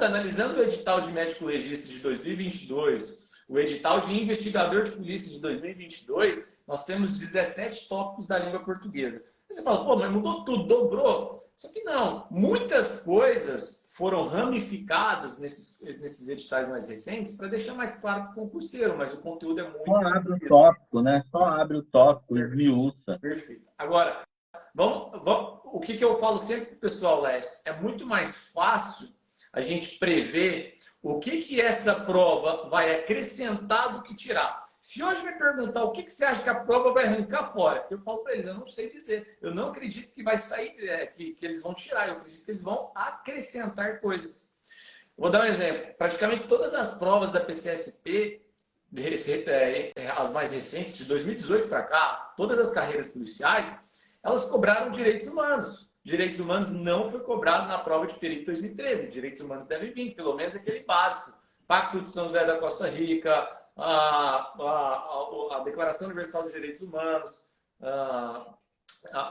analisando o edital de médico legista de 2022, o edital de investigador de polícia de 2022, nós temos 17 tópicos da língua portuguesa. Aí você fala, pô, mas mudou tudo, dobrou? Só que não, muitas coisas foram ramificadas nesses editais mais recentes para deixar mais claro para o concurseiro, mas o conteúdo é muito... Só abre o tópico, né? Só abre o tópico, esmiuça. Perfeito. Agora, o que eu falo sempre para o pessoal, Lécio, é muito mais fácil a gente prever o que essa prova vai acrescentar do que tirar. Se hoje me perguntar o que você acha que a prova vai arrancar fora, eu falo para eles, eu não sei dizer. Eu não acredito que vai sair, que eles vão tirar. Eu acredito que eles vão acrescentar coisas. Vou dar um exemplo. Praticamente todas as provas da PCSP, as mais recentes, de 2018 para cá, todas as carreiras policiais, elas cobraram direitos humanos. Direitos humanos não foi cobrado na prova de perito 2013. Direitos humanos devem vir, pelo menos aquele básico. Pacto de São José da Costa Rica, a Declaração Universal dos Direitos Humanos,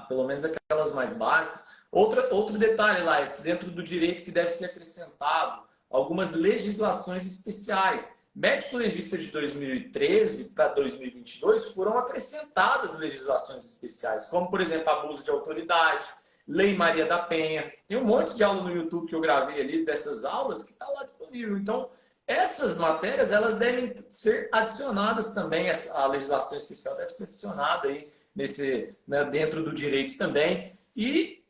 pelo menos aquelas mais básicas. Outro detalhe lá, dentro do direito que deve ser acrescentado, algumas legislações especiais. Médico legista de 2013 para 2022 foram acrescentadas legislações especiais, como, por exemplo, abuso de autoridade, Lei Maria da Penha. Tem um monte de aula no YouTube que eu gravei ali dessas aulas que está lá disponível. Então, essas matérias, elas devem ser adicionadas também, a legislação especial deve ser adicionada aí dentro do direito também. E,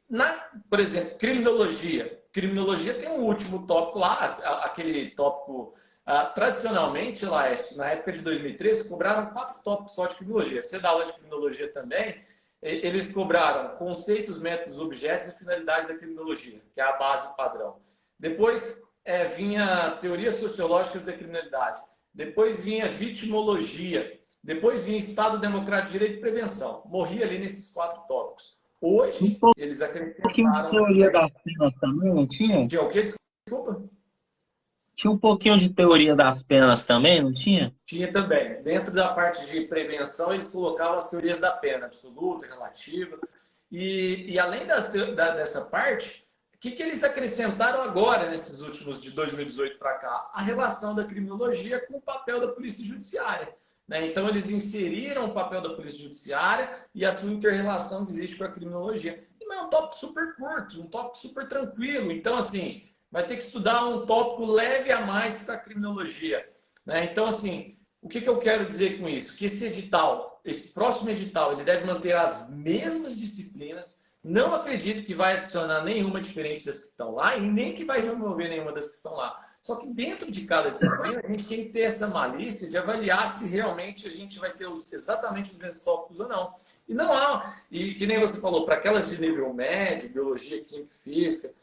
por exemplo, criminologia. Criminologia tem um último tópico lá, aquele tópico... tradicionalmente, Laércio, na época de 2013, cobraram 4 tópicos só de criminologia. Você dá aula de criminologia também, eles cobraram conceitos, métodos, objetos e finalidade da criminologia, que é a base padrão. Depois vinha teorias sociológicas da criminalidade. Depois vinha vitimologia. Depois vinha Estado Democrático de Direito e Prevenção. Morria ali nesses 4 tópicos. Hoje, eles acrescentaram... Um pouquinho de teoria das penas também, não tinha? Tinha o quê? Desculpa. Tinha um pouquinho de teoria das penas também, não tinha? Tinha também. Dentro da parte de prevenção, eles colocavam as teorias da pena, absoluta, relativa. E além dessa parte, o que eles acrescentaram agora, nesses últimos de 2018 para cá? A relação da criminologia com o papel da polícia judiciária. Né? Então, eles inseriram o papel da polícia judiciária e a sua inter-relação que existe com a criminologia. E não é um tópico super curto, um tópico super tranquilo. Então, assim... vai ter que estudar um tópico leve a mais da criminologia. Né? Então, assim, o que eu quero dizer com isso? Que esse edital, esse próximo edital, ele deve manter as mesmas disciplinas. Não acredito que vai adicionar nenhuma diferente das que estão lá e nem que vai remover nenhuma das que estão lá. Só que dentro de cada disciplina, a gente tem que ter essa malícia de avaliar se realmente a gente vai ter exatamente os mesmos tópicos ou não. E não há, e que nem você falou, para aquelas de nível médio, biologia, química e física,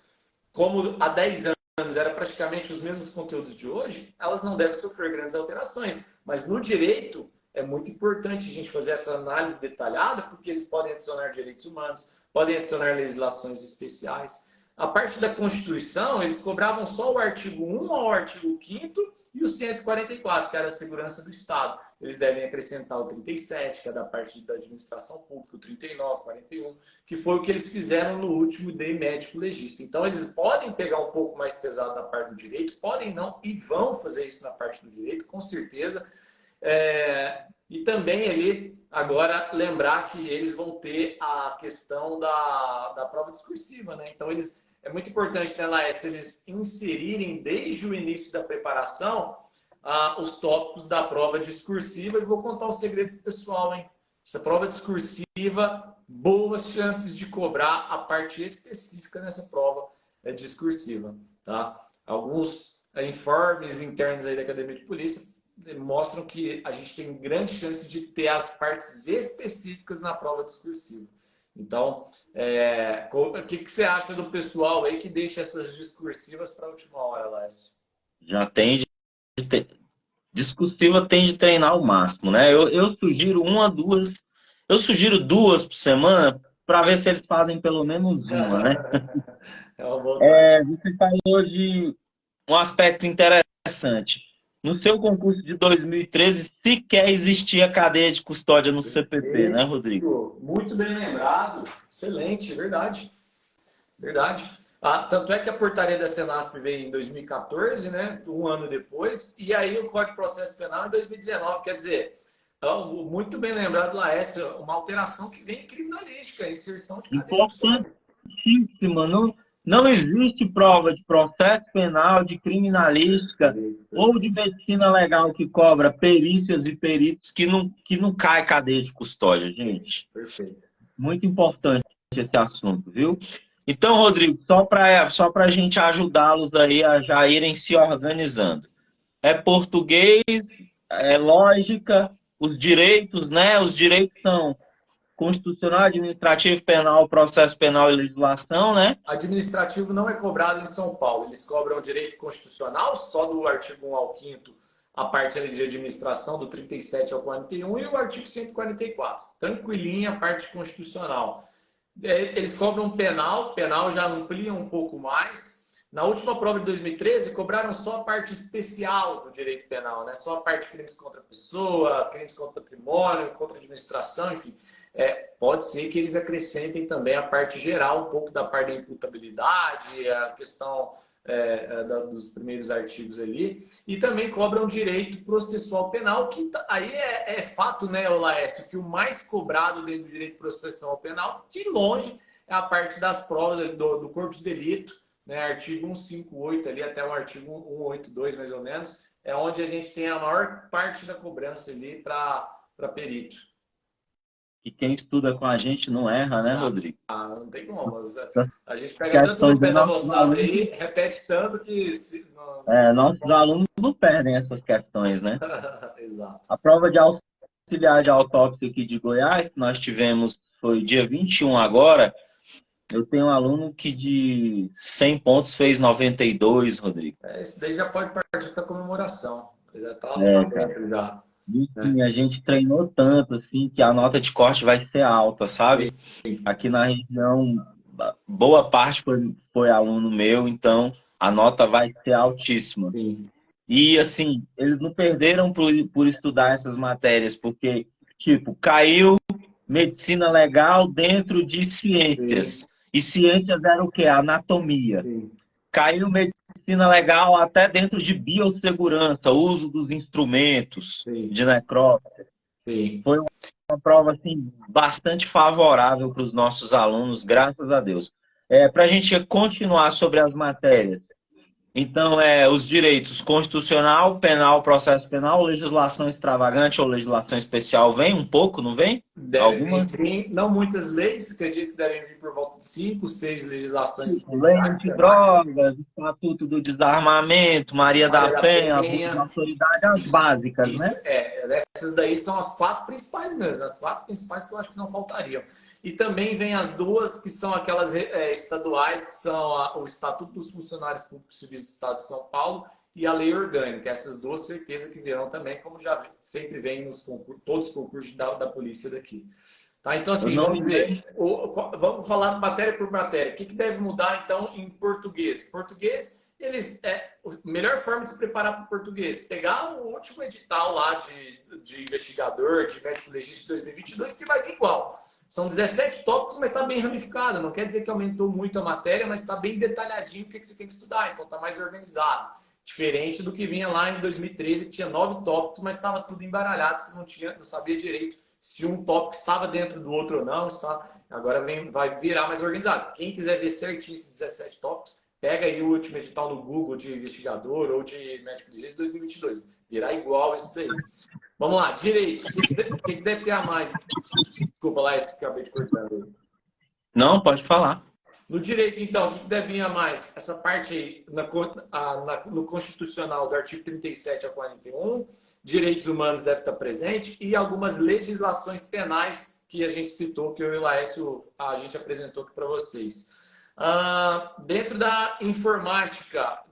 como há 10 anos era praticamente os mesmos conteúdos de hoje, elas não devem sofrer grandes alterações. Mas no direito, é muito importante a gente fazer essa análise detalhada, porque eles podem adicionar direitos humanos, podem adicionar legislações especiais. A parte da Constituição, eles cobravam só o artigo 1 ao artigo 5º e o 144, que era a segurança do Estado. Eles devem acrescentar o 37, que é da parte da administração pública, o 39, 41, que foi o que eles fizeram no último DEI médico legista. Então, eles podem pegar um pouco mais pesado na parte do direito, podem não, e vão fazer isso na parte do direito, com certeza. E também ele, agora, lembrar que eles vão ter a questão da prova discursiva, né? Então, é muito importante, né, Laércio, eles inserirem desde o início da preparação os tópicos da prova discursiva. E vou contar um segredo pro pessoal, hein? Essa prova discursiva, boas chances de cobrar a parte específica nessa prova discursiva, tá? Alguns informes internos aí da Academia de Polícia mostram que a gente tem grande chance de ter as partes específicas na prova discursiva. Então, o que você acha do pessoal aí que deixa essas discursivas para a última hora, Lécio? Já tem discursiva, tem de treinar ao máximo, né? Eu sugiro eu sugiro duas por semana para ver se eles fazem pelo menos uma, né? É uma boa Você falou de um aspecto interessante. No seu concurso de 2013, sequer existia cadeia de custódia no CPP, né, Rodrigo? Muito bem lembrado. Excelente, verdade. Verdade. Tanto é que a portaria da Senasp veio em 2014, né? Um ano depois, e aí o Código de Processo Penal em 2019. Quer dizer, muito bem lembrado, Laércio, uma alteração que vem em criminalística, inserção de cadeia de custódia. Importantíssima. Não existe prova de processo penal, de criminalística ou de medicina legal que cobra perícias e peritos que não cai cadeia de custódia, gente. Perfeito. Muito importante esse assunto, viu? Então, Rodrigo, só para a gente ajudá-los aí a já irem se organizando. É português, é lógica, os direitos, né? Os direitos são constitucional, administrativo, penal, processo penal e legislação, né? Administrativo não é cobrado em São Paulo. Eles cobram o direito constitucional, só do artigo 1 ao 5º, a parte ali de administração, do 37 ao 41, e o artigo 144. Tranquilinha a parte constitucional. Eles cobram penal já amplia um pouco mais. Na última prova de 2013, cobraram só a parte especial do direito penal, né? Só a parte de crimes contra a pessoa, crimes contra patrimônio, contra a administração, enfim. Pode ser que eles acrescentem também a parte geral, um pouco da parte da imputabilidade, a questão dos primeiros artigos ali, e também cobram direito processual penal, que aí é fato, né, Laércio, que o mais cobrado dentro do direito processual penal, de longe, é a parte das provas do corpo de delito, né, artigo 158 ali até o artigo 182, mais ou menos, é onde a gente tem a maior parte da cobrança ali para perito. E quem estuda com a gente não erra, né, Rodrigo? Não tem como. A gente pega tanto no pé da moçada aí, repete tanto que... Nossos alunos não perdem essas questões, né? Exato. A prova de auxiliar de autópsia aqui de Goiás, que nós tivemos, foi dia 21 agora. Eu tenho um aluno que de 100 pontos fez 92, Rodrigo. Esse daí já pode partir para comemoração. Já está lá dentro já. Sim, a gente treinou tanto, assim, que a nota de corte vai ser alta, sabe? Sim. Aqui na região, boa parte foi aluno meu, então a nota vai ser altíssima. Sim. E, assim, eles não perderam por estudar essas matérias, porque, tipo, caiu medicina legal dentro de ciências. Sim. E ciências era o quê? Anatomia. Sim. Caiu medicina legal até dentro de biossegurança, uso dos instrumentos. Sim. De necrópsia. Sim. Foi uma prova assim, bastante favorável para os nossos alunos, graças a Deus. Para a gente continuar sobre as matérias. Então, os direitos constitucional, penal, processo penal, legislação extravagante ou legislação especial vem um pouco, não vem? Algumas? Sim, não muitas leis, acredito que devem vir por volta de 5, 6 legislações. Lei antidrogas, Estatuto do Desarmamento, Maria da Penha, abuso de autoridade, as básicas, né? Essas daí são as 4 principais mesmo, as 4 principais que eu acho que não faltariam. E também vem as duas que são aquelas estaduais, que são o Estatuto dos Funcionários Públicos Civis do Estado de São Paulo e a Lei Orgânica. Essas duas, certeza que virão também, como já sempre vem nos concursos, todos os concursos da polícia daqui. Tá? Então, Eu assim, não vamos sei. ver. Vamos falar matéria por matéria. O que deve mudar, então, em português? Português, a melhor forma de se preparar para o português, pegar o último edital lá de investigador, de médico legista de 2022, que vai vir igual. São 17 tópicos, mas está bem ramificado. Não quer dizer que aumentou muito a matéria, mas está bem detalhadinho o que você tem que estudar. Então, está mais organizado. Diferente do que vinha lá em 2013, que tinha 9 tópicos, mas estava tudo embaralhado, você não sabia direito se um tópico estava dentro do outro ou não. Agora vai virar mais organizado. Quem quiser ver certinho esses 17 tópicos, pega aí o último edital no Google de investigador ou de médico de legista 2022. Virá igual esse aí. Vamos lá, direito. O que deve ter a mais? Desculpa lá, isso que eu acabei de cortar. Não, pode falar. No direito, então, o que deve vir a mais? Essa parte aí, no Constitucional, do artigo 37 a 41, direitos humanos deve estar presente e algumas legislações penais que a gente citou, que eu e o Laércio, a gente apresentou aqui para vocês. Dentro da informática,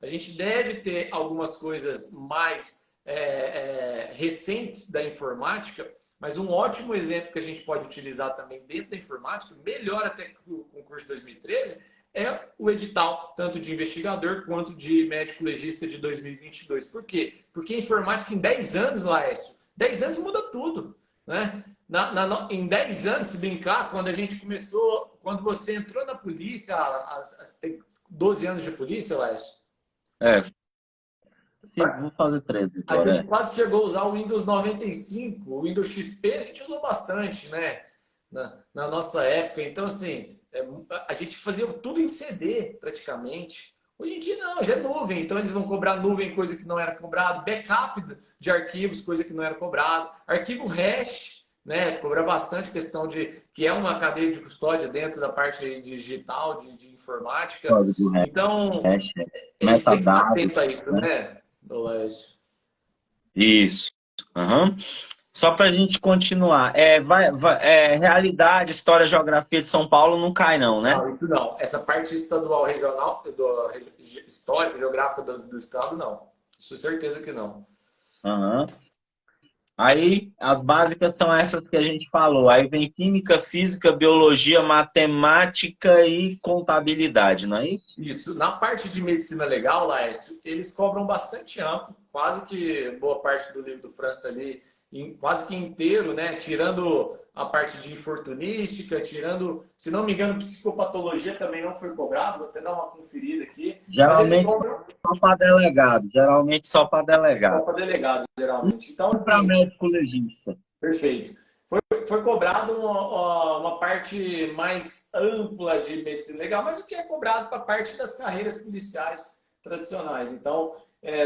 a gente deve ter algumas coisas mais recentes da informática, mas um ótimo exemplo que a gente pode utilizar também dentro da informática, melhor até que o concurso de 2013, é o edital, tanto de investigador quanto de médico legista de 2022. Por quê? Porque a informática em 10 anos, Laércio, 10 anos muda tudo, né? Em 10 anos, se brincar, quando a gente começou, quando você entrou na polícia, tem 12 anos de polícia, Laércio? Vou fazer 13 A agora. gente quase chegou a usar o Windows 95, o Windows XP a gente usou bastante, né? Na nossa época. Então, assim, a gente fazia tudo em CD, praticamente. Hoje em dia, não, já é nuvem. Então, eles vão cobrar nuvem, coisa que não era cobrado. Backup de arquivos, coisa que não era cobrado. Arquivo hash, né? Cobra bastante questão de... que é uma cadeia de custódia dentro da parte digital, de informática. Então, a gente tem que ficar atento a isso, né? Isso. Uhum. Só para a gente continuar. Realidade, história, geografia de São Paulo não cai, não, né? Não, isso não. Essa parte estadual, regional, histórica, geográfica do estado, não. Isso certeza que não. Uhum. Aí, as básicas são essas que a gente falou. Aí vem química, física, biologia, matemática e contabilidade, não é isso? Isso. Na parte de medicina legal, Laércio, eles cobram bastante amplo, quase que boa parte do livro do França ali, quase que inteiro, né? Tirando a parte de infortunística, tirando, se não me engano, psicopatologia também não foi cobrado, vou até dar uma conferida aqui. Geralmente só para delegado. Só para delegado, geralmente. Então, para médico legista. Perfeito. Foi cobrado uma parte mais ampla de medicina legal, mas o que é cobrado para a parte das carreiras policiais tradicionais. Então,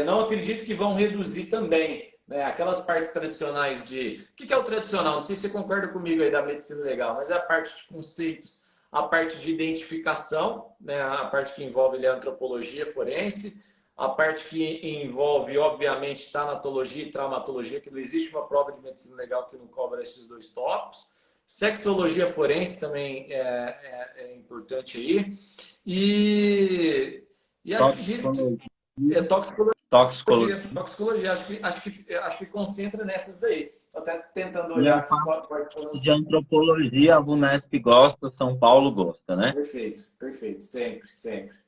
não acredito que vão reduzir também, né, aquelas partes tradicionais de... O que é o tradicional? Não sei se você concorda comigo aí da medicina legal, mas é a parte de conceitos, a parte de identificação, né, a parte que envolve ali, a antropologia forense, a parte que envolve, obviamente, tanatologia e traumatologia, que não existe uma prova de medicina legal que não cobra esses dois tópicos. Sexologia forense também é importante aí. E acho que toxicologia. Toxicologia. Acho que concentra nessas daí. Estou até tentando olhar. De antropologia, a Unesp gosta, São Paulo gosta, né? Perfeito. Sempre.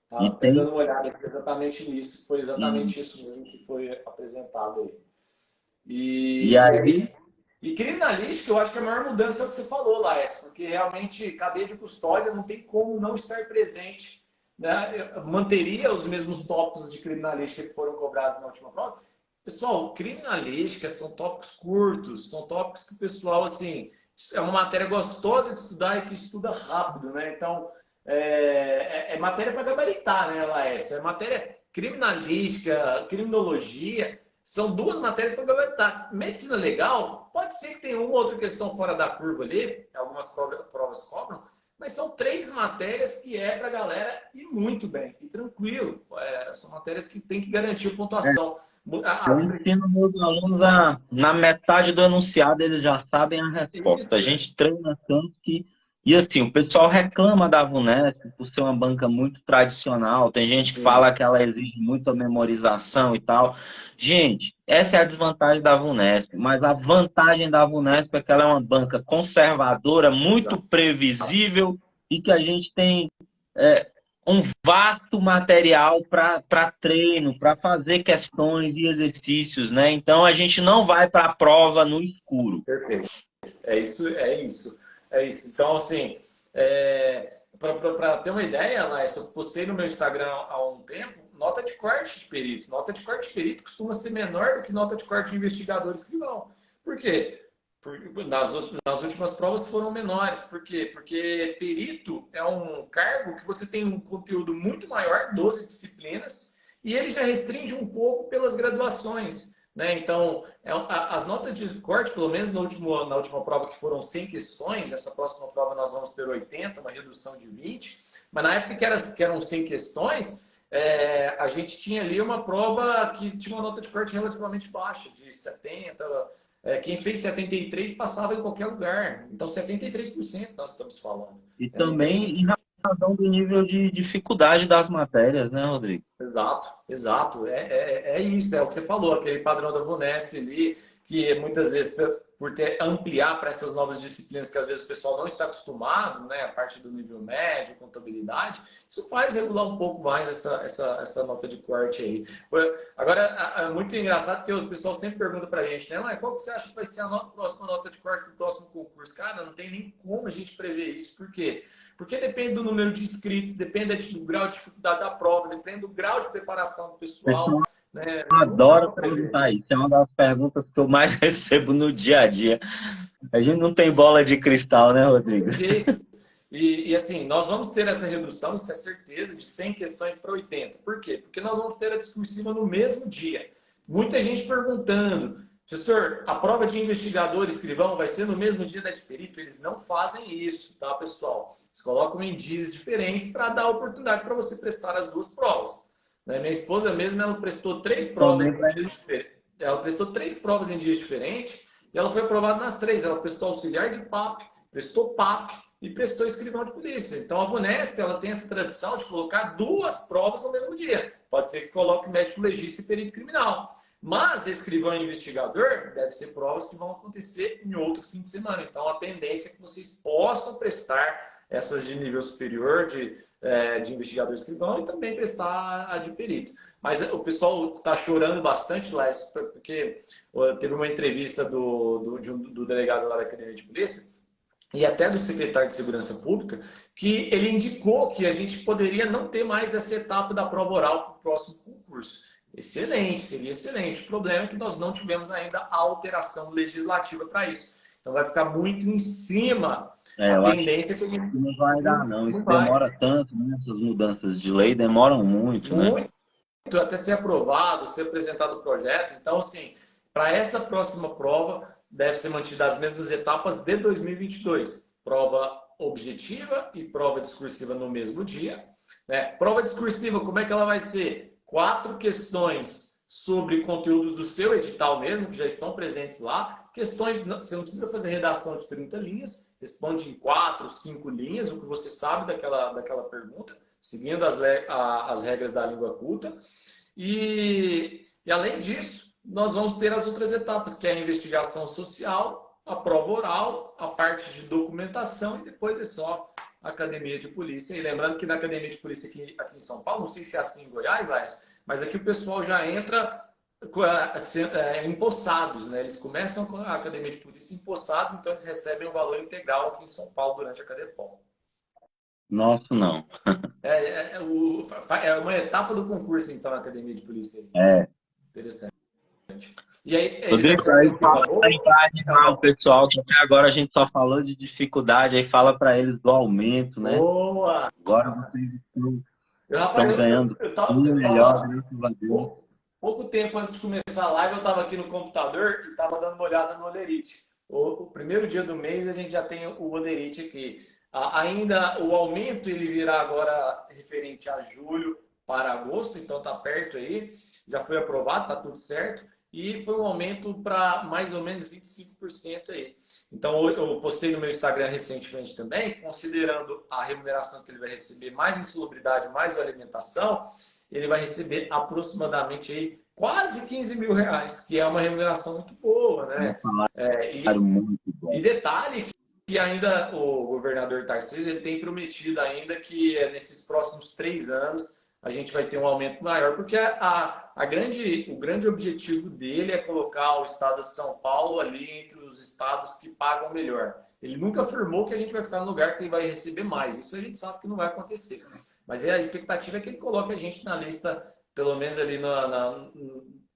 Estava até dando uma olhada aqui exatamente nisso. Foi exatamente isso mesmo que foi apresentado aí. E criminalística, eu acho que a maior mudança é o que você falou, Laércio, porque realmente cadeia de custódia não tem como não estar presente, né? Manteria os mesmos tópicos de criminalística que foram cobrados na última prova. Pessoal, criminalística são tópicos curtos, são tópicos que o pessoal, assim, é uma matéria gostosa de estudar e que estuda rápido, né? Então, é matéria para gabaritar, né, Laércio? É matéria criminalística, criminologia, são duas matérias para gabaritar. Medicina legal, pode ser que tenha uma ou outra questão fora da curva ali, algumas provas cobram, mas são 3 matérias que é para a galera ir muito bem, e tranquilo. São matérias que tem que garantir a pontuação. Eu ensino meus alunos na metade do enunciado, eles já sabem a resposta. A gente treina tanto que E assim, o pessoal reclama da VUNESP por ser uma banca muito tradicional. Tem gente que fala que ela exige muita memorização e tal. Gente, essa é a desvantagem da VUNESP. Mas a vantagem da VUNESP é que ela é uma banca conservadora, muito previsível e que a gente tem um vasto material para treino, para fazer questões e exercícios, né? Então a gente não vai para a prova no escuro. Perfeito. É isso, é isso. É isso. Então, assim, para ter uma ideia, Laís, eu postei no meu Instagram há um tempo nota de corte de perito. Nota de corte de perito costuma ser menor do que nota de corte de investigadores que não. Por quê? Nas últimas provas foram menores. Por quê? Porque perito é um cargo que você tem um conteúdo muito maior, 12 disciplinas, e ele já restringe um pouco pelas graduações. Né? Então, as notas de corte, pelo menos na última prova, que foram 100 questões, essa próxima prova nós vamos ter 80, uma redução de 20, mas na época que eram 100 questões, a gente tinha ali uma prova que tinha uma nota de corte relativamente baixa, de 70. Quem fez 73 passava em qualquer lugar. Então, 73% nós estamos falando. E Não tem. também em razão do nível de dificuldade das matérias, né, Rodrigo? Exato, exato. É isso, é o que você falou, aquele padrão da VUNESP ali, que muitas vezes, por ampliar para essas novas disciplinas que às vezes o pessoal não está acostumado, né, a parte do nível médio, contabilidade, isso faz regular um pouco mais essa nota de corte aí. Agora, é muito engraçado porque o pessoal sempre pergunta para a gente, né, mas qual que você acha que vai ser a próxima nota de corte para o próximo concurso? Cara, não tem nem como a gente prever isso, por quê? Porque depende do número de inscritos, depende do grau de dificuldade da prova, depende do grau de preparação do O pessoal pessoal. Né? Não dá adora para prever. perguntar isso. É uma das perguntas que eu mais recebo no dia a dia. A gente não tem bola de cristal, né, Rodrigo? Tem jeito. Assim, nós vamos ter essa redução, isso é certeza, de 100 questões para 80. Por quê? Porque nós vamos ter a discursiva no mesmo dia. Muita gente perguntando, professor, a prova de investigador e escrivão vai ser no mesmo dia da de perito? Eles não fazem isso, tá, pessoal? Eles colocam em dias diferentes para dar a oportunidade para você prestar as duas provas. Né? Minha esposa mesmo, ela prestou três provas Também em dias diferentes. Ela prestou três provas em dias diferentes e ela foi aprovada nas três. Ela prestou auxiliar de PAP, prestou PAP e prestou escrivão de polícia. Então a VUNESP ela tem essa tradição de colocar duas provas no mesmo dia. Pode ser que coloque médico legista e perito criminal. Mas escrivão e investigador deve ser provas que vão acontecer em outro fim de semana. Então a tendência é que vocês possam prestar essas de nível superior de investigador escrivão e também prestar a de perito. Mas o pessoal está chorando bastante lá, porque teve uma entrevista do delegado lá da Academia de Polícia e até do secretário de Segurança Pública, que ele indicou que a gente poderia não ter mais essa etapa da prova oral para o próximo concurso. Excelente, seria excelente. O problema é que nós não tivemos ainda a alteração legislativa para isso. Então vai ficar muito em cima a Eu acho tendência que a gente que não vai dar, não. Isso não vai. demora tanto, né? Essas mudanças de lei demoram muito, né? Muito até ser aprovado, ser apresentado o projeto. Então, assim, para essa próxima prova, deve ser mantida as mesmas etapas de 2022. Prova objetiva e prova discursiva no mesmo dia. Né? Prova discursiva, como é que ela vai ser? 4 questões sobre conteúdos do seu edital mesmo, que já estão presentes lá. Questões, você não precisa fazer redação de 30 linhas, responde em 4, 5 linhas, o que você sabe daquela pergunta, seguindo as regras da língua culta. E além disso, nós vamos ter as outras etapas, que é a investigação social, a prova oral, a parte de documentação e depois é só a academia de polícia. E lembrando que na academia de polícia aqui em São Paulo, não sei se é assim em Goiás, mas aqui o pessoal já entra empossados, né? Eles começam a academia de polícia empossados, então eles recebem o valor integral aqui em São Paulo durante a Cadepol. Nosso não. É uma etapa do concurso, então, na academia de polícia. É. Interessante. E aí, eles Rodrigo, aí recebem o fala valor? para animar o pessoal, que até agora a gente só falou de dificuldade, aí fala para eles do aumento, né? Boa! Agora vocês Rapaz, estão ganhando eu tava, um melhor, graças a Deus. pouco tempo antes de começar a live, eu estava aqui no computador e estava dando uma olhada no Olerite. O primeiro dia do mês a gente já tem o Olerite aqui. Ainda o aumento ele virá agora referente a julho para agosto, então está perto aí. Já foi aprovado, está tudo certo. e foi um aumento para mais ou menos 25% aí. Então, eu postei no meu Instagram recentemente também, considerando a remuneração que ele vai receber, mais insalubridade, mais alimentação, ele vai receber aproximadamente aí quase 15 mil reais, que é uma remuneração muito boa, né? E detalhe que ainda o governador Tarcísio ele tem prometido ainda que nesses próximos 3 anos a gente vai ter um aumento maior, porque o grande objetivo dele é colocar o estado de São Paulo ali entre os estados que pagam melhor. Ele nunca afirmou que a gente vai ficar no lugar que ele vai receber mais. Isso a gente sabe que não vai acontecer. Mas a expectativa é que ele coloque a gente na lista, pelo menos ali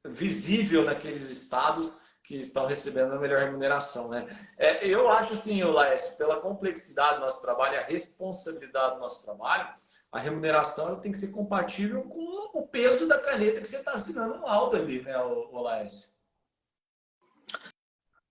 visível naqueles estados que estão recebendo a melhor remuneração, né? Eu acho assim, Laércio, pela complexidade do nosso trabalho, a responsabilidade do nosso trabalho, a remuneração tem que ser compatível com o peso da caneta que você está assinando no laudo ali, né, Laércio?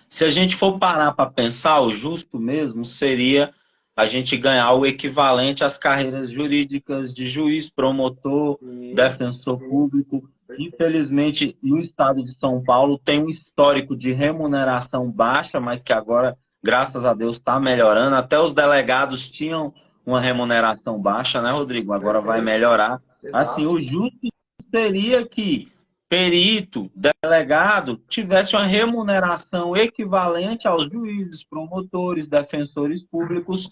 Se a gente for parar para pensar, o justo mesmo seria a gente ganhar o equivalente às carreiras jurídicas de juiz, promotor, defensor público. Infelizmente, no estado de São Paulo tem um histórico de remuneração baixa, mas que agora, graças a Deus, está melhorando. Até os delegados tinham uma remuneração baixa, né, Rodrigo? Agora vai melhorar. Assim, o justo seria que perito, delegado, tivesse uma remuneração equivalente aos juízes, promotores, defensores públicos,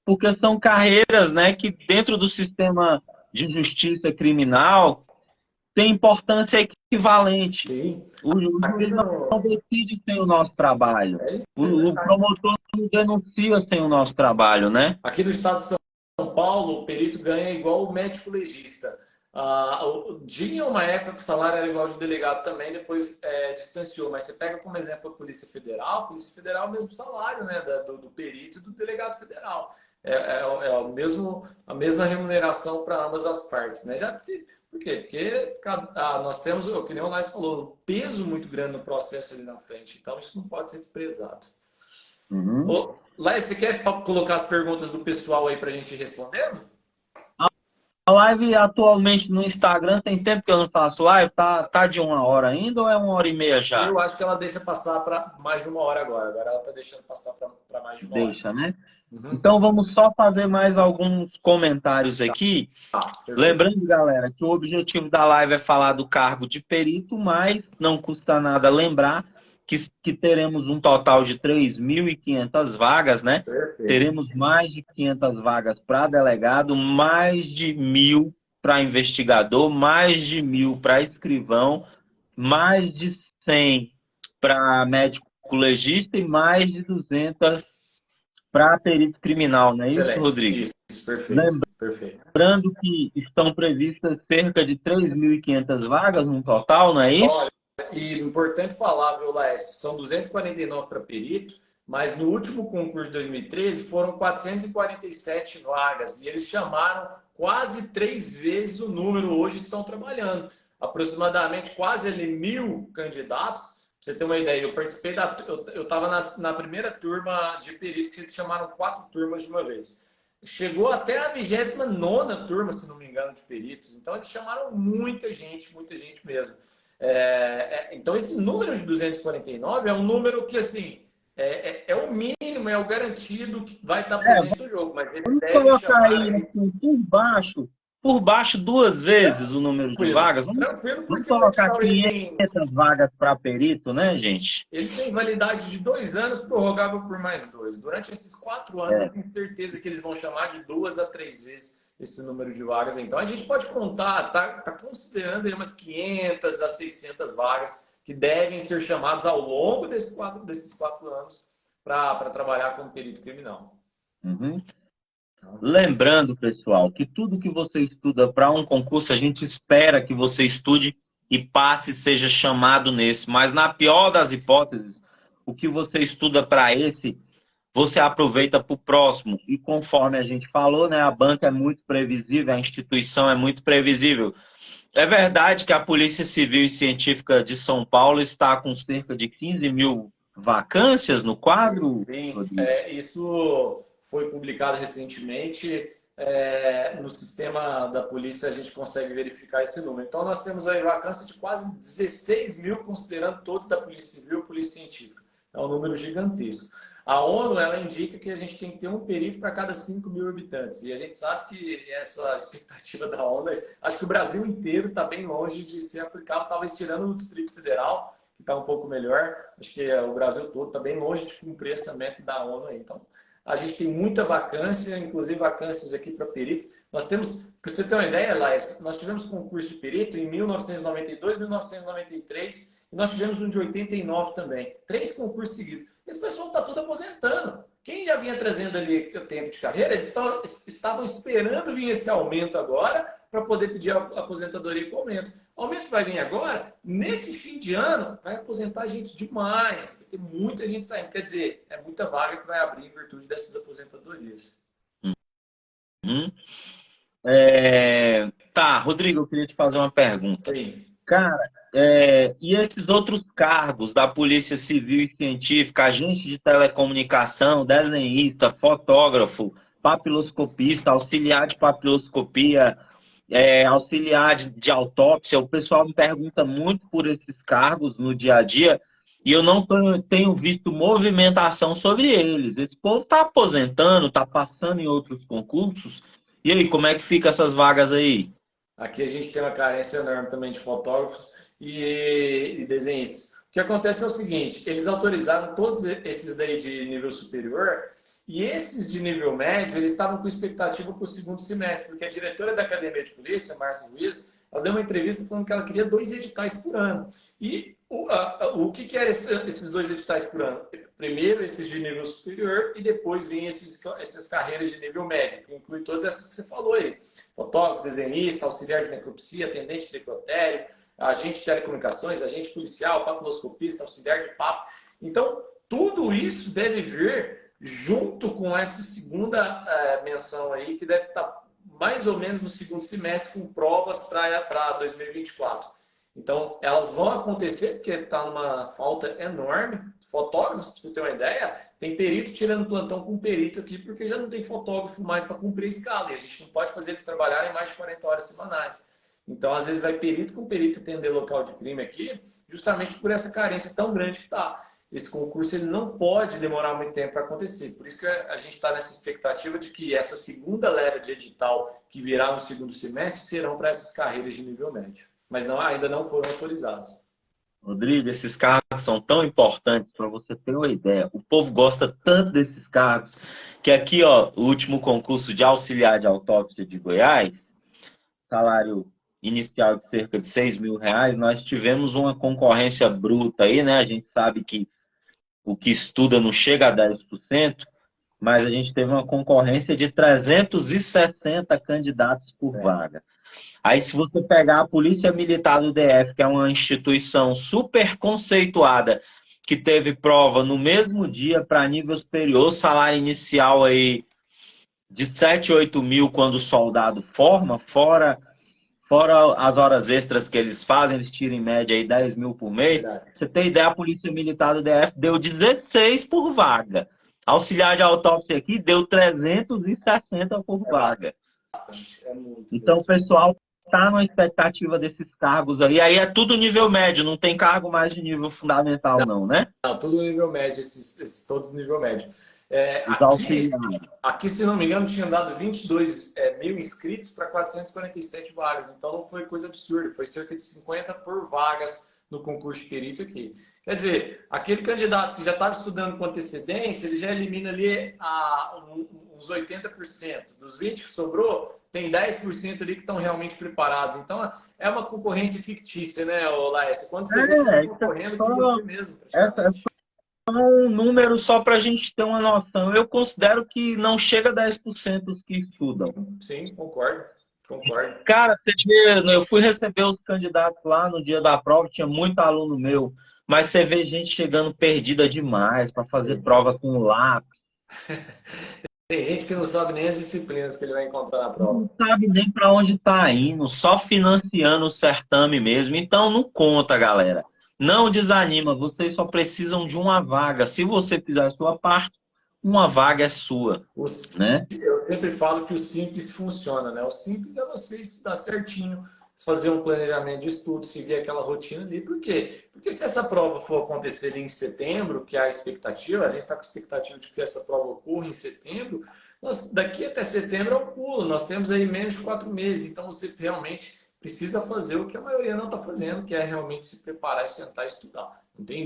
porque são carreiras, né, que dentro do sistema de justiça criminal tem importância equivalente. Sim. O juiz não decide sem o nosso trabalho. O promotor não denuncia sem o nosso trabalho, né? Aqui no estado de São Paulo, o perito ganha igual o médico legista. Tinha uma época que o salário era igual ao de delegado também, depois distanciou. Mas você pega como exemplo a Polícia Federal é o mesmo salário, né, do perito e do delegado federal. A mesma remuneração para ambas as partes, né? Por quê? Porque nós temos, o que nem o Lais falou, um peso muito grande no processo ali na frente. Então, isso não pode ser desprezado. Uhum. Lais, você quer colocar as perguntas do pessoal aí para a gente ir respondendo? A live atualmente no Instagram, tem tempo que eu não faço live, tá de 1 hora ainda ou é 1 hora e meia já? Eu acho que ela deixa passar para mais de 1 hora agora. Agora ela está deixando passar para mais de 1 hora. Deixa, né? Uhum. Então vamos só fazer mais alguns comentários aqui. Lembrando, galera, que o objetivo da live é falar do cargo de perito, mas não custa nada lembrar que teremos um total de 3.500 vagas, né? Perfeito. Teremos mais de 500 vagas para delegado, mais de 1.000 para investigador, mais de 1.000 para escrivão, mais de 100 para médico legista e mais de 200 para perito criminal, não é isso, excelente. Rodrigo? Isso, perfeito. Lembrando que estão previstas cerca de 3.500 vagas no total, não é isso? Olha, e importante falar, viu, Laércio, são 249 para perito, mas no último concurso de 2013 foram 447 vagas, e eles chamaram quase 3 vezes o número, hoje estão trabalhando. Aproximadamente quase ali 1.000 candidatos. Pra você ter uma ideia, eu participei eu estava na primeira turma de perito, que eles chamaram 4 turmas de uma vez. Chegou até a 29ª turma, se não me engano, de peritos. Então, eles chamaram muita gente mesmo. Então, esse número de 249 é um número que, assim, é o mínimo, é o garantido que vai estar presente no jogo. Mas ele vamos deve colocar chamar aí, assim, por baixo 2 vezes o número de vagas. Vamos colocar 500 vagas para perito, né, gente? Ele tem validade de 2 anos, prorrogável por mais 2. Durante esses 4 anos, eu tenho certeza que eles vão chamar de 2 a 3 vezes esse número de vagas. Então, a gente pode contar, tá considerando aí umas 500 a 600 vagas que devem ser chamadas ao longo desses 4 anos para trabalhar como perito criminal. Uhum. Lembrando, pessoal, que tudo que você estuda para um concurso, a gente espera que você estude e passe, seja chamado nesse. Mas na pior das hipóteses, o que você estuda para esse, você aproveita para o próximo. E conforme a gente falou, né, a banca é muito previsível, a instituição é muito previsível. É verdade que a Polícia Civil e Científica de São Paulo está com cerca de 15.000 vacâncias no quadro? Sim, isso foi publicado recentemente. no sistema da polícia a gente consegue verificar esse número. Então, nós temos aí vacância de quase 16 mil, considerando todos da Polícia Civil e Polícia Científica. É um número gigantesco. A ONU, ela indica que a gente tem que ter um perito para cada 5 mil habitantes. E a gente sabe que essa expectativa da ONU, acho que o Brasil inteiro está bem longe de ser aplicado, talvez tirando o Distrito Federal, que está um pouco melhor. Acho que o Brasil todo está bem longe de cumprir essa meta da ONU aí. Então, a gente tem muita vacância, inclusive vacâncias aqui para peritos. Nós temos, para você ter uma ideia, Laís, nós tivemos concurso de perito em 1992, 1993 e nós tivemos um de 89 também. 3 concursos seguidos. Esse pessoal está tudo aposentando. Quem já vinha trazendo ali o tempo de carreira, eles estavam esperando vir esse aumento agora para poder pedir a aposentadoria com aumento. O aumento vai vir agora, nesse fim de ano, vai aposentar gente demais. Vai ter muita gente saindo. Quer dizer, é muita vaga que vai abrir em virtude dessas aposentadorias. Uhum. Tá, Rodrigo, eu queria te fazer uma pergunta. Sim. Cara, e esses outros cargos da Polícia Civil e Científica, agente de telecomunicação, desenhista, fotógrafo, papiloscopista, auxiliar de papiloscopia, auxiliar de autópsia, o pessoal me pergunta muito por esses cargos no dia a dia e eu não tenho visto movimentação sobre eles. Esse povo está aposentando, está passando em outros concursos. E aí, como é que fica essas vagas aí? Aqui a gente tem uma carência enorme também de fotógrafos e desenhistas. O que acontece é o seguinte, eles autorizaram todos esses daí de nível superior e esses de nível médio, eles estavam com expectativa para o segundo semestre, porque a diretora da Academia de Polícia, Márcia Luiz, ela deu uma entrevista falando que ela queria 2 editais por ano. E o que eram esses 2 editais por ano? Primeiro esses de nível superior e depois vinham essas carreiras de nível médio, que inclui todas essas que você falou aí. Fotógrafo, desenhista, auxiliar de necropsia, atendente de necrotério, agente de telecomunicações, agente policial, papiloscopista, auxiliar de papo. Então, tudo isso deve vir junto com essa segunda menção aí, que deve estar mais ou menos no segundo semestre, com provas para 2024. Então, elas vão acontecer, porque está numa falta enorme. Fotógrafos, para você ter uma ideia, tem perito tirando plantão com perito aqui, porque já não tem fotógrafo mais para cumprir a escala. E a gente não pode fazer eles trabalharem mais de 40 horas semanais. Então, às vezes, vai perito com perito atender local de crime aqui, justamente por essa carência tão grande que está. Esse concurso ele não pode demorar muito tempo para acontecer. Por isso que a gente está nessa expectativa de que essa segunda leva de edital que virá no segundo semestre serão para essas carreiras de nível médio. Mas ainda não foram autorizados. Rodrigo, esses cargos são tão importantes para você ter uma ideia. O povo gosta tanto desses cargos que aqui, ó, o último concurso de auxiliar de autópsia de Goiás, salário inicial de cerca de R$ 6.000, nós tivemos uma concorrência bruta aí, né? A gente sabe que o que estuda não chega a 10%, mas a gente teve uma concorrência de 360 candidatos por vaga. Aí, se você pegar a Polícia Militar do DF, que é uma instituição super conceituada, que teve prova no mesmo dia para nível superior, salário inicial aí de 7, 8 mil quando o soldado forma, fora as horas extras que eles fazem, eles tiram em média aí 10 mil por mês. Você tem ideia, a Polícia Militar do DF deu 16 por vaga. Auxiliar de autópsia aqui deu 360 por vaga. Então, o pessoal está na expectativa desses cargos aí. Aí é tudo nível médio, não tem cargo mais de nível fundamental, não, né? Não, tudo nível médio, esses todos nível médio. Aqui, se não me engano, tinham dado 22 mil inscritos para 447 vagas. Então, não foi coisa absurda. Foi cerca de 50 por vagas no concurso de perito aqui. Quer dizer, aquele candidato que já estava estudando com antecedência, ele já elimina ali uns 80%. Dos 20 que sobrou, tem 10% ali que estão realmente preparados. Então, é uma concorrência fictícia, né, Laércio? Quando você está concorrendo, tudo mesmo. Um número só para a gente ter uma noção. Eu considero que não chega a 10% dos que estudam. Sim, concordo. Cara, eu fui receber os candidatos lá no dia da prova, tinha muito aluno meu, mas você vê gente chegando perdida demais para fazer prova com lápis. Tem gente que não sabe nem as disciplinas que ele vai encontrar na prova. Não sabe nem para onde está indo, só financiando o certame mesmo. Então não conta, galera. Não desanima, vocês só precisam de uma vaga. Se você fizer a sua parte, uma vaga é sua, O né? Eu sempre falo que o simples funciona, né? O simples é você estudar certinho, fazer um planejamento de estudo, seguir aquela rotina ali. Por quê? Porque se essa prova for acontecer em setembro, que é a expectativa, a gente está com a expectativa de que essa prova ocorra em setembro, daqui até setembro é um pulo, nós temos aí menos de 4 meses, então você realmente precisa fazer o que a maioria não está fazendo, que é realmente se preparar e sentar e estudar.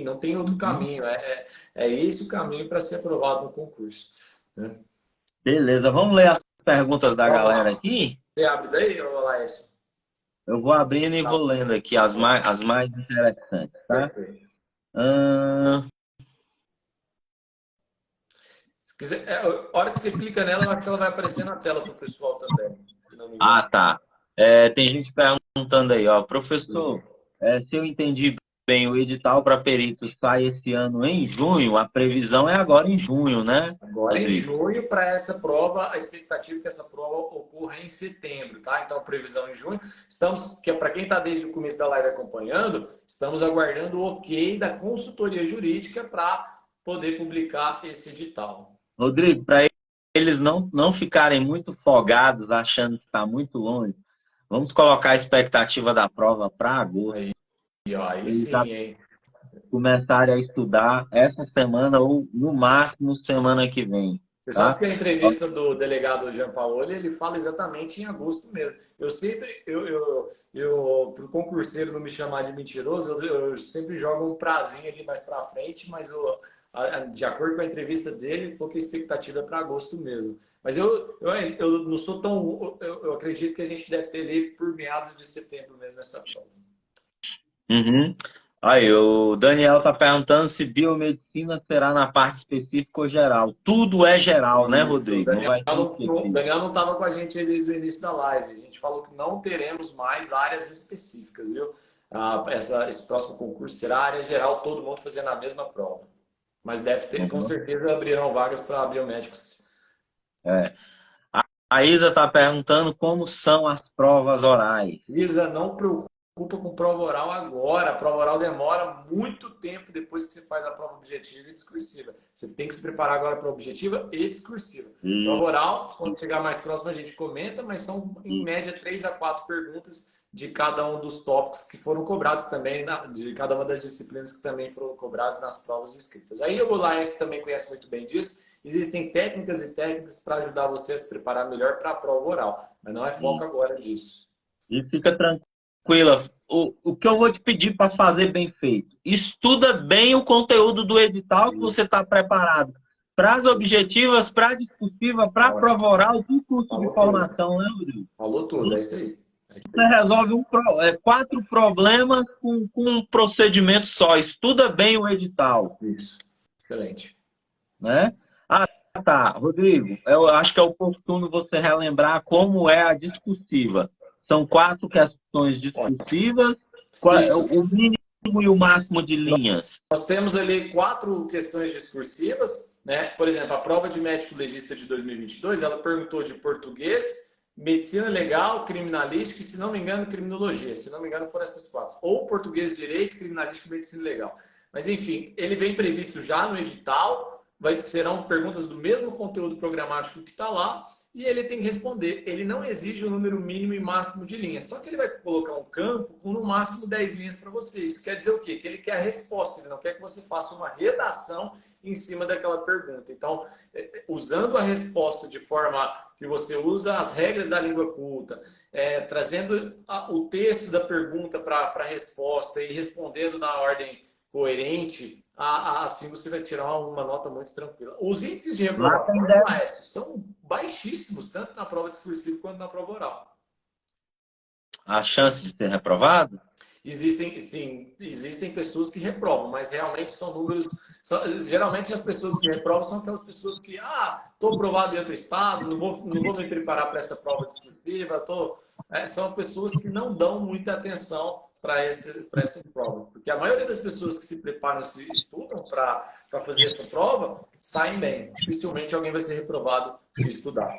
Não tem outro Uhum. caminho, é esse o caminho para ser aprovado no concurso, né? Beleza, vamos ler as perguntas da Vamos galera lá. aqui? Você abre daí, ô Laércio? Eu vou abrindo e Tá, vou lendo aqui as mais interessantes, tá? perfeito. Ahn, Se quiser, a hora que você clica nela, eu acho que ela vai aparecer na tela para o pessoal também, se não me engano. tá. Tem gente perguntando aí, ó, professor, se eu entendi bem, o edital para perito sai esse ano em junho, a previsão é agora em junho, né, Agora, em Rodrigo? junho, para essa prova, a expectativa é que essa prova ocorra em setembro, tá? Então, previsão em junho. Que é para quem está desde o começo da live acompanhando, estamos aguardando o ok da consultoria jurídica para poder publicar esse edital. Rodrigo, para eles não ficarem muito folgados, achando que está muito longe, vamos colocar a expectativa da prova para agosto. Aí, ó, aí Eles já sim, hein? começarem a estudar essa semana ou, no máximo, semana que vem, Você sabe tá? que a entrevista do delegado Jean Paulo, ele fala exatamente em agosto mesmo. Eu sempre, pro concurseiro não me chamar de mentiroso, eu sempre jogo um prazinho ali mais para frente, mas de acordo com a entrevista dele, ele falou que a expectativa é para agosto mesmo. Mas eu não sou tão. Eu acredito que a gente deve ter ali por meados de setembro mesmo essa prova. Uhum. Aí, o Daniel está perguntando se biomedicina será na parte específica ou geral. Tudo é geral, né, Isso. O Rodrigo? Não Daniel vai ter não, específico. Daniel não estava com a gente aí desde o início da live. A gente falou que não teremos mais áreas específicas, viu? Esse próximo concurso será área geral, todo mundo fazendo a mesma prova. Mas deve ter, com Uhum. certeza, abrirão vagas para biomédicos. É. A Isa está perguntando como são as provas orais. Isa, não preocupa com prova oral agora. A prova oral demora muito tempo depois que você faz a prova objetiva e discursiva. Você tem que se preparar agora para a objetiva e discursiva. Prova E, oral, quando chegar mais próximo, a gente comenta, mas são em e, média 3 a 4 perguntas de cada um dos tópicos que foram cobrados também, de cada uma das disciplinas que também foram cobradas nas provas escritas. Aí o Laércio também conhece muito bem disso. Existem técnicas e técnicas para ajudar você a se preparar melhor para a prova oral, mas não é foco agora disso. e fica tranquila. O que eu vou te pedir para fazer bem feito? Estuda bem o conteúdo do edital que você está preparado. Para as objetivas, para a discursiva, para a prova Ótimo. oral, do curso de Falou tudo. formação, né, Rodrigo? Falou tudo, é isso aí. Você resolve 4 problemas com um procedimento só. Estuda bem o edital, Isso. Excelente. né? Ah, tá. Rodrigo, eu acho que é oportuno você relembrar como é a discursiva. São 4 questões Ótimo. discursivas, Isso. o mínimo e o máximo de linhas. Nós temos ali 4 questões discursivas, né? Por exemplo, a prova de médico legista de 2022, ela perguntou de português, medicina legal, criminalística e, se não me engano, criminologia. Se não me engano, foram essas 4. Ou português, direito, criminalística e medicina legal. Mas, enfim, ele vem previsto já no edital, serão perguntas do mesmo conteúdo programático que está lá, e ele tem que responder. Ele não exige o número mínimo e máximo de linhas, só que ele vai colocar um campo com no máximo 10 linhas para você. Isso quer dizer o quê? Que ele quer a resposta, ele não quer que você faça uma redação em cima daquela pergunta. Então, usando a resposta de forma que você usa as regras da língua culta, trazendo o texto da pergunta para a resposta e respondendo na ordem coerente, assim você vai tirar uma nota muito tranquila. Os índices de Lá tem reprovação, 10. Maestro, são baixíssimos, tanto na prova discursiva quanto na prova oral. A chance de ser reprovado? Existem, sim, existem pessoas que reprovam, mas realmente são números. Geralmente as pessoas que reprovam são aquelas pessoas que, estou aprovado em outro estado, não vou me preparar para essa prova discursiva, são pessoas que não dão muita atenção para essa prova. Porque a maioria das pessoas que se preparam e estudam para fazer essa prova saem bem. Dificilmente alguém vai ser reprovado se estudar.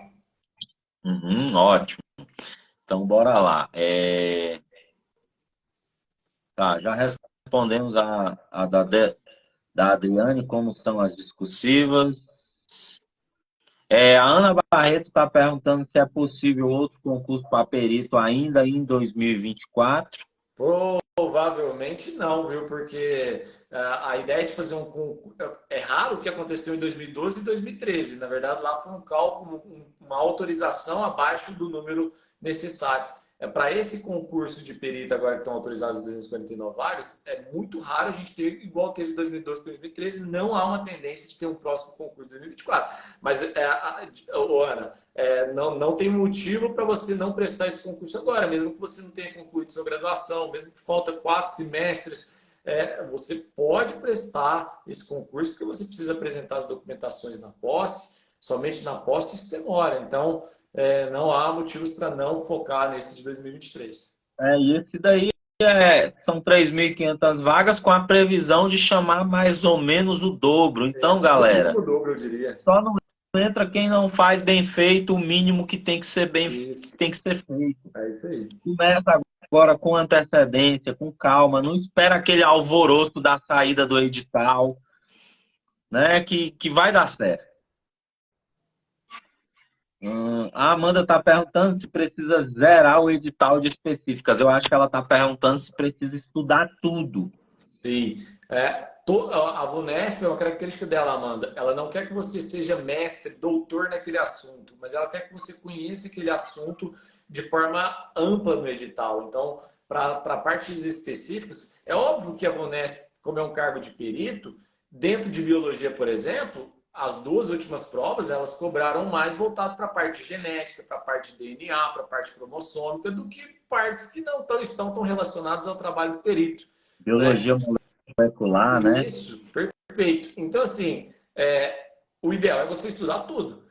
Uhum, ótimo. Então, bora lá. Tá, já respondemos a da Adriane, como são as discursivas. A Ana Barreto está perguntando se é possível outro concurso para perito ainda em 2024. Provavelmente não, viu? Porque a ideia de fazer um concurso. É raro o que aconteceu em 2012 e 2013. Na verdade, lá foi um cálculo, uma autorização abaixo do número necessário. Para esse concurso de perito agora que estão autorizados 249 vagas, é muito raro a gente ter, igual teve em 2012 e 2013, não há uma tendência de ter um próximo concurso em 2024. Mas, Ana, não tem motivo para você não prestar esse concurso agora, mesmo que você não tenha concluído sua graduação, mesmo que falta 4 semestres, você pode prestar esse concurso porque você precisa apresentar as documentações na posse, somente na posse isso demora. Então, não há motivos para não focar nesse de 2023. E esse daí são 3.500 vagas com a previsão de chamar mais ou menos o dobro. Então, galera, O dobro, eu diria. só não entra quem não faz bem feito o mínimo que tem que ser tem que ser feito. É isso aí. Começa agora com antecedência, com calma, não espera aquele alvoroço da saída do edital, né? Que vai dar certo. A Amanda está perguntando se precisa zerar o edital de específicas. Eu acho que ela está perguntando se precisa estudar tudo. Sim. A VUNESP é uma característica dela, Amanda. Ela não quer que você seja mestre, doutor naquele assunto, mas ela quer que você conheça aquele assunto de forma ampla no edital. Então, para partes específicas, é óbvio que a VUNESP, como é um cargo de perito, dentro de biologia, por exemplo, as 2 últimas provas, elas cobraram mais voltado para a parte genética, para a parte de DNA, para a parte cromossômica, do que partes que não estão tão relacionadas ao trabalho do perito. Biologia molecular, né? Isso, perfeito. Então, assim, o ideal é você estudar tudo,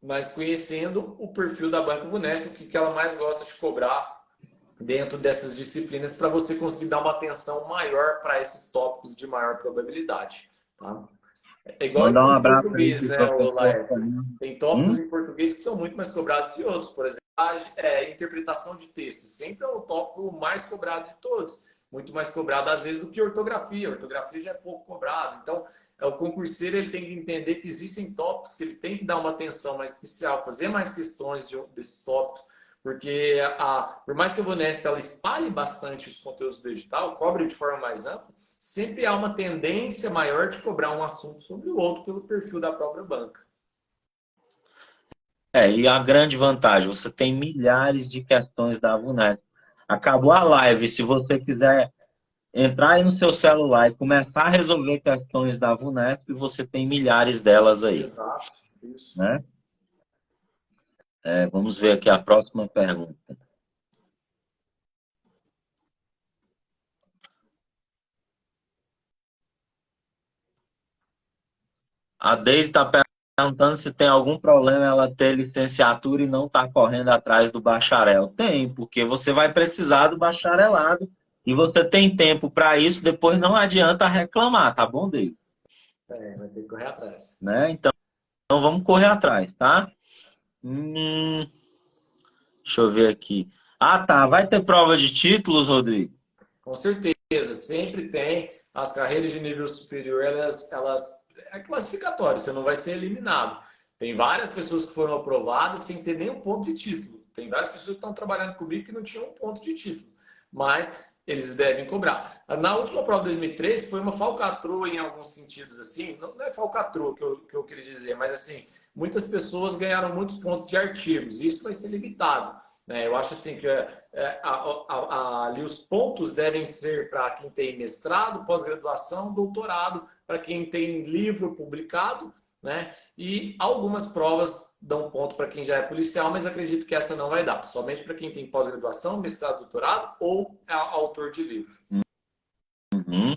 mas conhecendo o perfil da Banca VUNESP, o que ela mais gosta de cobrar dentro dessas disciplinas, para você conseguir dar uma atenção maior para esses tópicos de maior probabilidade. Tá? É igual Mandar um em abraço português, aí, né, professor. Tem tópicos em português que são muito mais cobrados que outros. Por exemplo, a interpretação de texto sempre é o tópico mais cobrado de todos. Muito mais cobrado, às vezes, do que ortografia. A ortografia já é pouco cobrado. Então, o concurseiro ele tem que entender que existem tópicos que ele tem que dar uma atenção mais especial, fazer mais questões desses tópicos, porque por mais que a VUNESP ela espalhe bastante os conteúdos do edital, cobre de forma mais ampla, sempre há uma tendência maior de cobrar um assunto sobre o outro pelo perfil da própria banca. E a grande vantagem, você tem milhares de questões da VUNESP. Acabou a live, se você quiser entrar aí no seu celular e começar a resolver questões da VUNESP, você tem milhares delas aí. Exato, isso. Né? Vamos ver aqui a próxima pergunta. A Deise está perguntando se tem algum problema ela ter licenciatura e não estar correndo atrás do bacharel. Tem, porque você vai precisar do bacharelado e você tem tempo para isso, depois não adianta reclamar, tá bom, Deise? Vai ter que correr atrás. Né? Então vamos correr atrás, tá? Deixa eu ver aqui. Tá. Vai ter prova de títulos, Rodrigo? Com certeza, sempre tem. As carreiras de nível superior, elas é classificatório, você não vai ser eliminado. Tem várias pessoas que foram aprovadas sem ter nenhum ponto de título. Tem várias pessoas que estão trabalhando comigo que não tinham um ponto de título. Mas eles devem cobrar. Na última prova de 2003 foi uma falcatrua em alguns sentidos, assim. Não é falcatrua que eu queria dizer, mas assim, muitas pessoas ganharam muitos pontos de artigos. Isso vai ser limitado. Eu acho assim que ali os pontos devem ser para quem tem mestrado, pós-graduação, doutorado, para quem tem livro publicado, né? E algumas provas dão ponto para quem já é policial, mas acredito que essa não vai dar. Somente para quem tem pós-graduação, mestrado, doutorado ou é autor de livro. Uhum.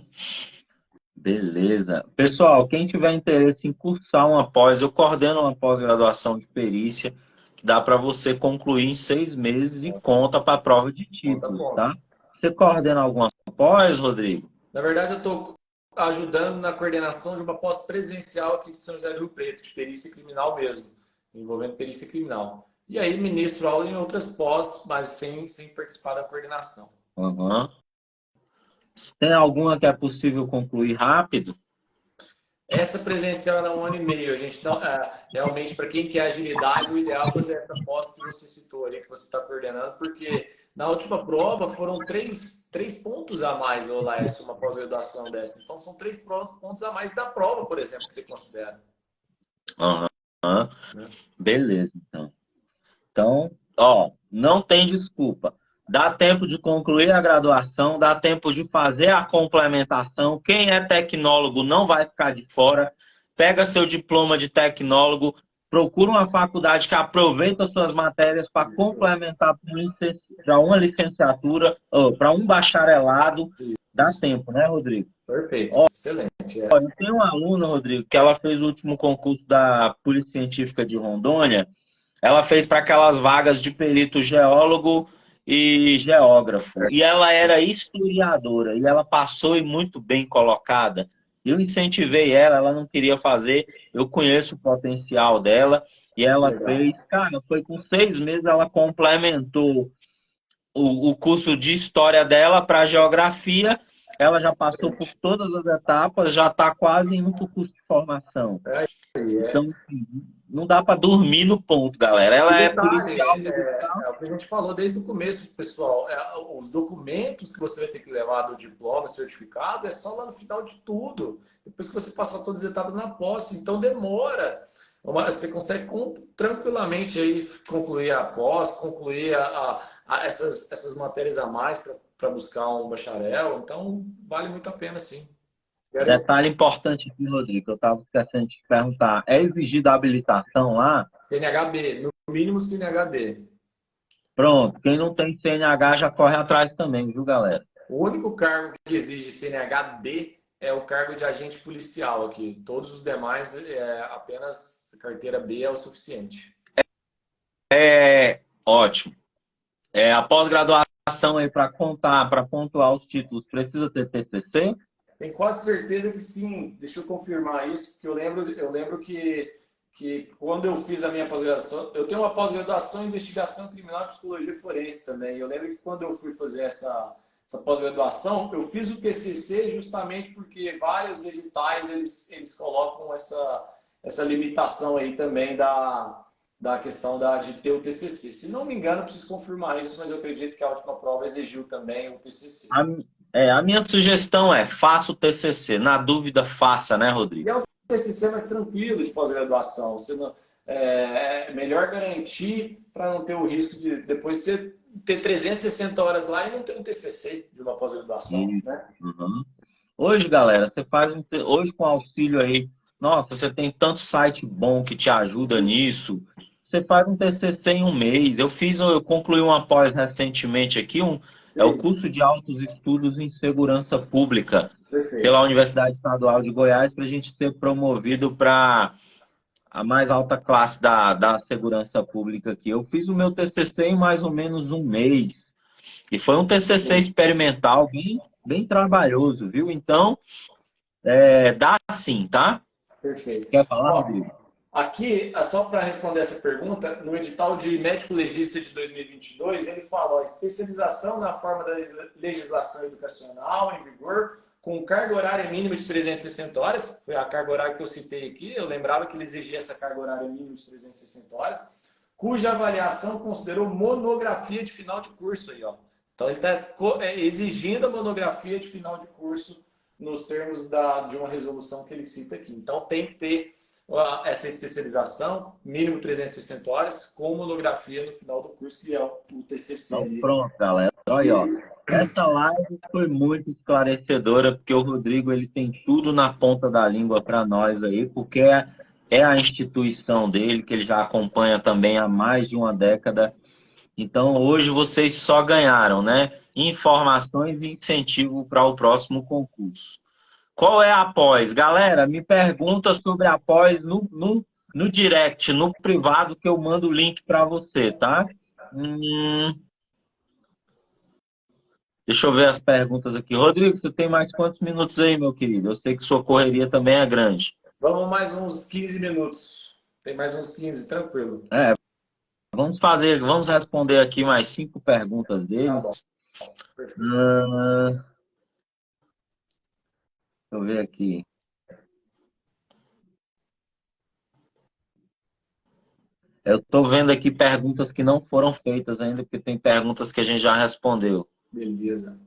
Beleza. Pessoal, quem tiver interesse em cursar uma pós, eu coordeno uma pós-graduação de perícia, que dá para você concluir em 6 meses e conta para a prova de títulos, tá? Você coordena alguma pós, Rodrigo? Na verdade, eu estou ajudando na coordenação de uma pós presencial aqui de São José do Rio Preto, de perícia criminal mesmo, envolvendo perícia criminal. E aí ministro aula em outras pós, mas sem participar da coordenação. Uhum. Tem alguma que é possível concluir rápido? Essa presencial é 1 ano e meio. A gente não, realmente, para quem quer agilidade, o ideal é fazer essa pós que você citou ali, que você está coordenando, porque na última prova foram três pontos a mais, ô Laércio, uma pós-graduação dessa. Então, são pontos a mais da prova, por exemplo, que você considera. Aham. Né? Beleza, então. Então, ó, não tem desculpa. Dá tempo de concluir a graduação, dá tempo de fazer a complementação. Quem é tecnólogo não vai ficar de fora. Pega seu diploma de tecnólogo, procura uma faculdade que aproveita suas matérias para complementar para uma licenciatura, para um bacharelado. Dá Isso. tempo, né, Rodrigo? Perfeito. Ó, Excelente. eu tenho uma aluna, Rodrigo, que ela fez o último concurso da Polícia Científica de Rondônia. Ela fez para aquelas vagas de perito geólogo e geógrafo. E ela era historiadora. E ela passou e muito bem colocada. Eu incentivei ela, ela não queria fazer. Eu conheço o potencial dela. E ela Legal. fez. Cara, foi com 6 meses ela complementou o curso de história dela para geografia. Ela já passou por todas as etapas, já está quase indo para o curso de formação. É, Então, assim, não dá para dormir no ponto, galera. E Ela é detalhe, policial militar. o que a gente falou desde o começo, pessoal, os documentos que você vai ter que levar do diploma, certificado, é só lá no final de tudo. Depois que você passar todas as etapas na posse, então demora. Você consegue tranquilamente aí concluir a pós, concluir essas matérias a mais para buscar um bacharel, então vale muito a pena, sim. Detalhe importante aqui, Rodrigo, que eu estava esquecendo de te perguntar. É exigida a habilitação lá? CNHB, no mínimo CNHB. Pronto. Quem não tem CNH já corre atrás também, viu, galera? O único cargo que exige CNH-D é o cargo de agente policial aqui. Todos os demais, apenas carteira B é o suficiente. É ótimo. A pós-graduação aí para contar, para pontuar os títulos, precisa ter TCC? Tenho quase certeza que sim. Deixa eu confirmar isso, porque eu lembro que quando eu fiz a minha pós-graduação, eu tenho uma pós-graduação em investigação criminal e psicologia forense também. Eu lembro que quando eu fui fazer essa pós-graduação, eu fiz o TCC justamente porque vários editais eles colocam essa limitação aí também da questão de ter o TCC. Se não me engano, preciso confirmar isso, mas eu acredito que a última prova exigiu também o TCC. A minha sugestão é, faça o TCC. Na dúvida, faça, né, E Rodrigo? é um TCC mais tranquilo de pós-graduação. É melhor garantir para não ter o risco de depois você ter 360 horas lá e não ter um TCC de uma pós-graduação, Isso. né? Uhum. Hoje, galera, você faz hoje com auxílio aí. Nossa, você tem tanto site bom que te ajuda nisso. Você faz um TCC em um mês. Eu concluí uma pós recentemente aqui, é o Sim, curso de altos estudos em segurança pública pela perfeito. Universidade Estadual de Goiás para a gente ser promovido para a mais alta classe da segurança pública aqui. Eu fiz o meu TCC em mais ou menos um mês. E foi um TCC experimental bem trabalhoso, viu? Então, dá sim, tá? Perfeito. Quer falar, Ó, Rodrigo? aqui, só para responder essa pergunta, no edital de médico legista de 2022, ele fala, ó, especialização na forma da legislação educacional em vigor, com carga horária mínima de 360 horas, foi a carga horária que eu citei aqui, eu lembrava que ele exigia essa carga horária mínima de 360 horas, cuja avaliação considerou monografia de final de curso aí, ó. Então ele está exigindo a monografia de final de curso nos termos de uma resolução que ele cita aqui. Então tem que ter essa especialização, mínimo 360 horas, com monografia no final do curso, que é o Então, TCC. pronto, galera. Olha aí, ó. Essa live foi muito esclarecedora, porque o Rodrigo ele tem tudo na ponta da língua para nós aí, porque é a instituição dele, que ele já acompanha também há mais de uma década. Então, hoje vocês só ganharam, né? Informações e incentivo para o próximo concurso. Qual é a pós? Galera, me pergunta sobre a pós no direct, no privado, que eu mando o link para você, tá? Hum, deixa eu ver as perguntas aqui. Rodrigo, você tem mais quantos minutos aí, meu querido? Eu sei que sua correria também é grande. Vamos mais uns 15 minutos. Tem mais uns 15, tranquilo. É, vamos responder aqui mais 5 perguntas Tá deles. bom, perfeito. Deixa eu ver aqui. Eu estou vendo aqui perguntas que não foram feitas ainda, porque tem perguntas que a gente já respondeu. Beleza.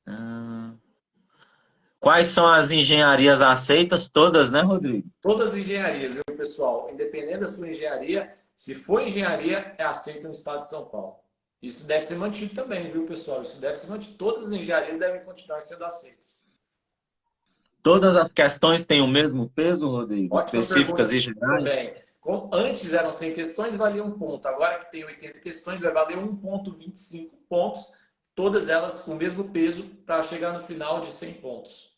Ah, quais são as engenharias aceitas? Todas, né, Rodrigo? Todas as engenharias, viu, pessoal? Independente da sua engenharia, se for engenharia, é aceito no estado de São Paulo. Isso deve ser mantido também, viu, pessoal? Isso deve ser mantido. Todas as engenharias devem continuar sendo aceitas. Todas as questões têm o mesmo peso, Rodrigo? Ótima Específicas pergunta e gerais? também. Antes eram 100 questões, valia um ponto. Agora que tem 80 questões, vai valer 1,25 pontos. Todas elas com o mesmo peso para chegar no final de 100 pontos.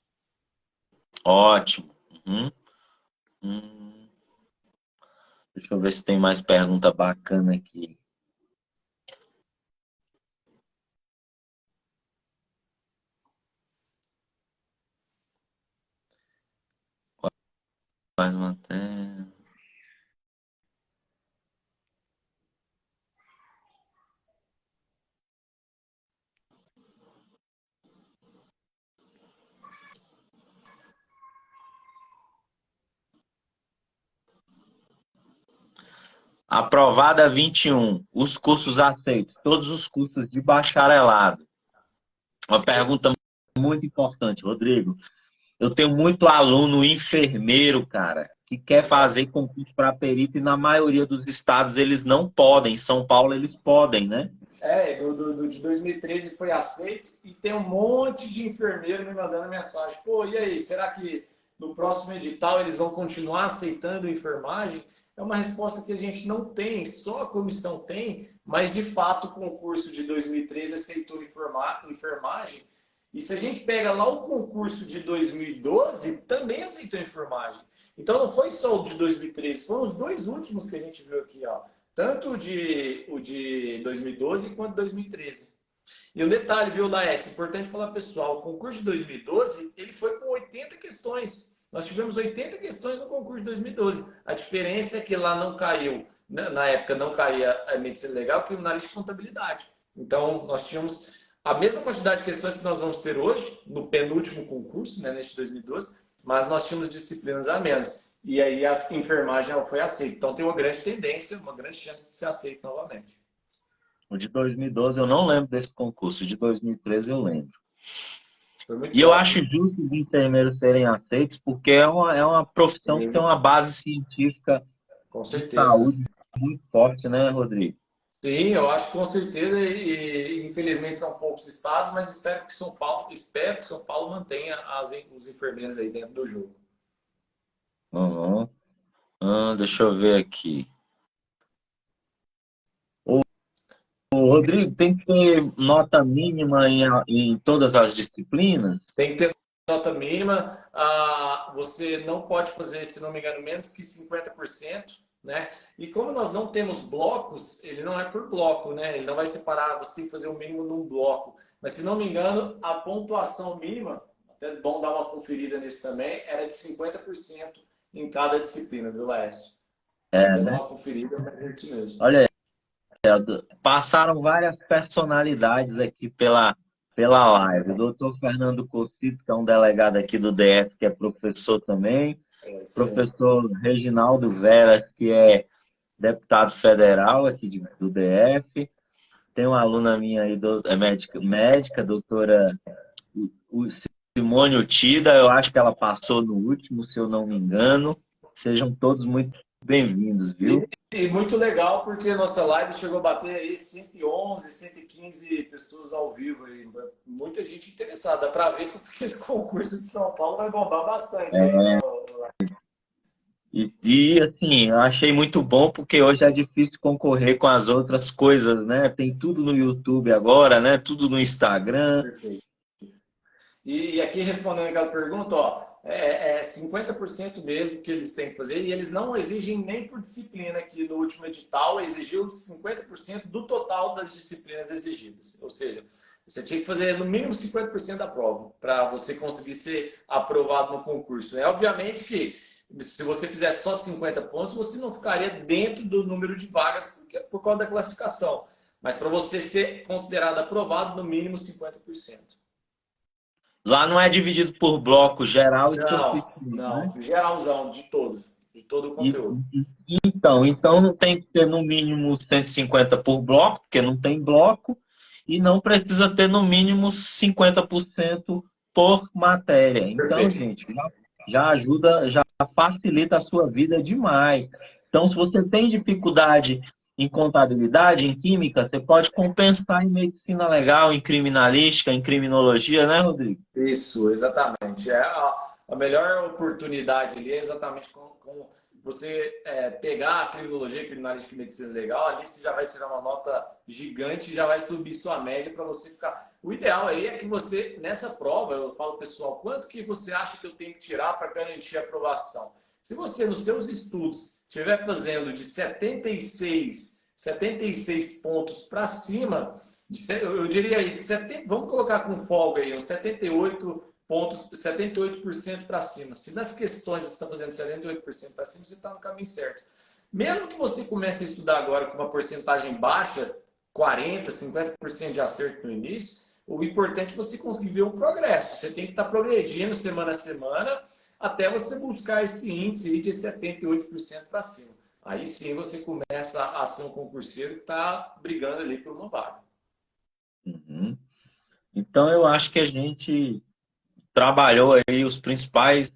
Ótimo. Uhum. Hum. Deixa eu ver se tem mais pergunta bacana aqui. Quais matérias? Aprovada 21. Os cursos aceitos. Todos os cursos de bacharelado. Uma pergunta muito importante, Rodrigo. Eu tenho muito aluno enfermeiro, cara, que quer fazer concurso para perito e na maioria dos estados eles não podem. Em São Paulo eles podem, né? De 2013 foi aceito e tem um monte de enfermeiro me mandando mensagem. Pô, e aí, será que no próximo edital eles vão continuar aceitando enfermagem? É uma resposta que a gente não tem, só a comissão tem, mas de fato o concurso de 2013 aceitou enfermagem. E se a gente pega lá o concurso de 2012, também aceitou enfermagem. Então não foi só o de 2013, foram os dois últimos que a gente viu aqui, ó. Tanto o de 2012 quanto 2013. E um detalhe, viu, Laércio? Importante falar, pessoal, o concurso de 2012, ele foi com 80 questões. Nós tivemos 80 questões no concurso de 2012. A diferença é que lá não caiu, na época não caía a medicina legal, criminalística e contabilidade. Então, nós tínhamos a mesma quantidade de questões que nós vamos ter hoje, no penúltimo concurso, né, neste 2012, mas nós tínhamos disciplinas a menos. E aí a enfermagem ela foi aceita. Então tem uma grande tendência, uma grande chance de ser aceita novamente. O de 2012 eu não lembro desse concurso, o de 2013 eu lembro. Foi muito E eu top. acho justo os enfermeiros serem aceitos, porque é uma profissão que tem Sim, uma base científica com de certeza. saúde muito forte, né, Rodrigo? Sim, eu acho que com certeza, e infelizmente são poucos estados, mas espero que São Paulo mantenha os enfermeiros aí dentro do jogo. Uhum. Deixa eu ver aqui. Ô, Rodrigo, tem que ter nota mínima em todas as disciplinas? Tem que ter nota mínima. Você não pode fazer, se não me engano, menos que 50%, né? E como nós não temos blocos, ele não é por bloco, né? Ele não vai separar, você tem que fazer o mínimo num bloco. Mas se não me engano, a pontuação mínima, até é bom dar uma conferida nisso também, era de 50% em cada disciplina, viu, Laércio? Vou É, até dar né? uma conferida, mas é isso mesmo. Olha aí, passaram várias personalidades aqui pela live. O doutor Fernando Cocito, que é um delegado aqui do DF, que é professor também. É isso aí. Professor Reginaldo Veras, que é deputado federal aqui do DF. Tem uma aluna minha aí, é médica, doutora Simone Utida, eu acho que ela passou no último, se eu não me engano. Sejam todos muito bem-vindos, viu? E muito legal porque nossa live chegou a bater aí 111, 115 pessoas ao vivo aí. Muita gente interessada. Dá para ver que esse concurso de São Paulo vai bombar bastante aí. Assim, eu achei muito bom porque hoje é difícil concorrer com as outras coisas, né? Tem tudo no YouTube agora, né? Tudo no Instagram. Perfeito. E aqui respondendo aquela pergunta, ó, é 50% mesmo que eles têm que fazer e eles não exigem nem por disciplina, que no último edital exigiu 50% do total das disciplinas exigidas. Ou seja, você tinha que fazer no mínimo 50% da prova para você conseguir ser aprovado no concurso. É obviamente que se você fizesse só 50 pontos, você não ficaria dentro do número de vagas por causa da classificação. Mas para você ser considerado aprovado, no mínimo 50%. Lá não é dividido por bloco geral e Não, superfície, né? não. Geralzão, de todos. De todo o E- conteúdo. então não tem que ter no mínimo 150 por bloco, porque não tem bloco, e não precisa ter no mínimo 50% por matéria. Então, Perfeito. gente, já ajuda, já facilita a sua vida demais. Então, se você tem dificuldade em contabilidade, em química, você pode compensar em medicina legal, em criminalística, em criminologia, né, Rodrigo? Isso, exatamente. A melhor oportunidade ali é exatamente com você pegar a criminologia, criminalística e medicina legal, ali você já vai tirar uma nota gigante e já vai subir sua média para você ficar. O ideal aí é que você, nessa prova, eu falo pessoal, quanto que você acha que eu tenho que tirar para garantir a aprovação? Se você, nos seus estudos, estiver fazendo de 76 pontos para cima, eu diria aí, de 70, vamos colocar com folga aí, uns 78 pontos, 78% para cima. Se nas questões você está fazendo 78% para cima, você está no caminho certo. Mesmo que você comece a estudar agora com uma porcentagem baixa, 40, 50% de acerto no início, o importante é você conseguir ver um progresso. Você tem que estar progredindo semana a semana até você buscar esse índice aí de 78% para cima. Aí sim você começa a ser um concurseiro que está brigando ali por uma vaga. Uhum. Então, eu acho que a gente trabalhou aí as principais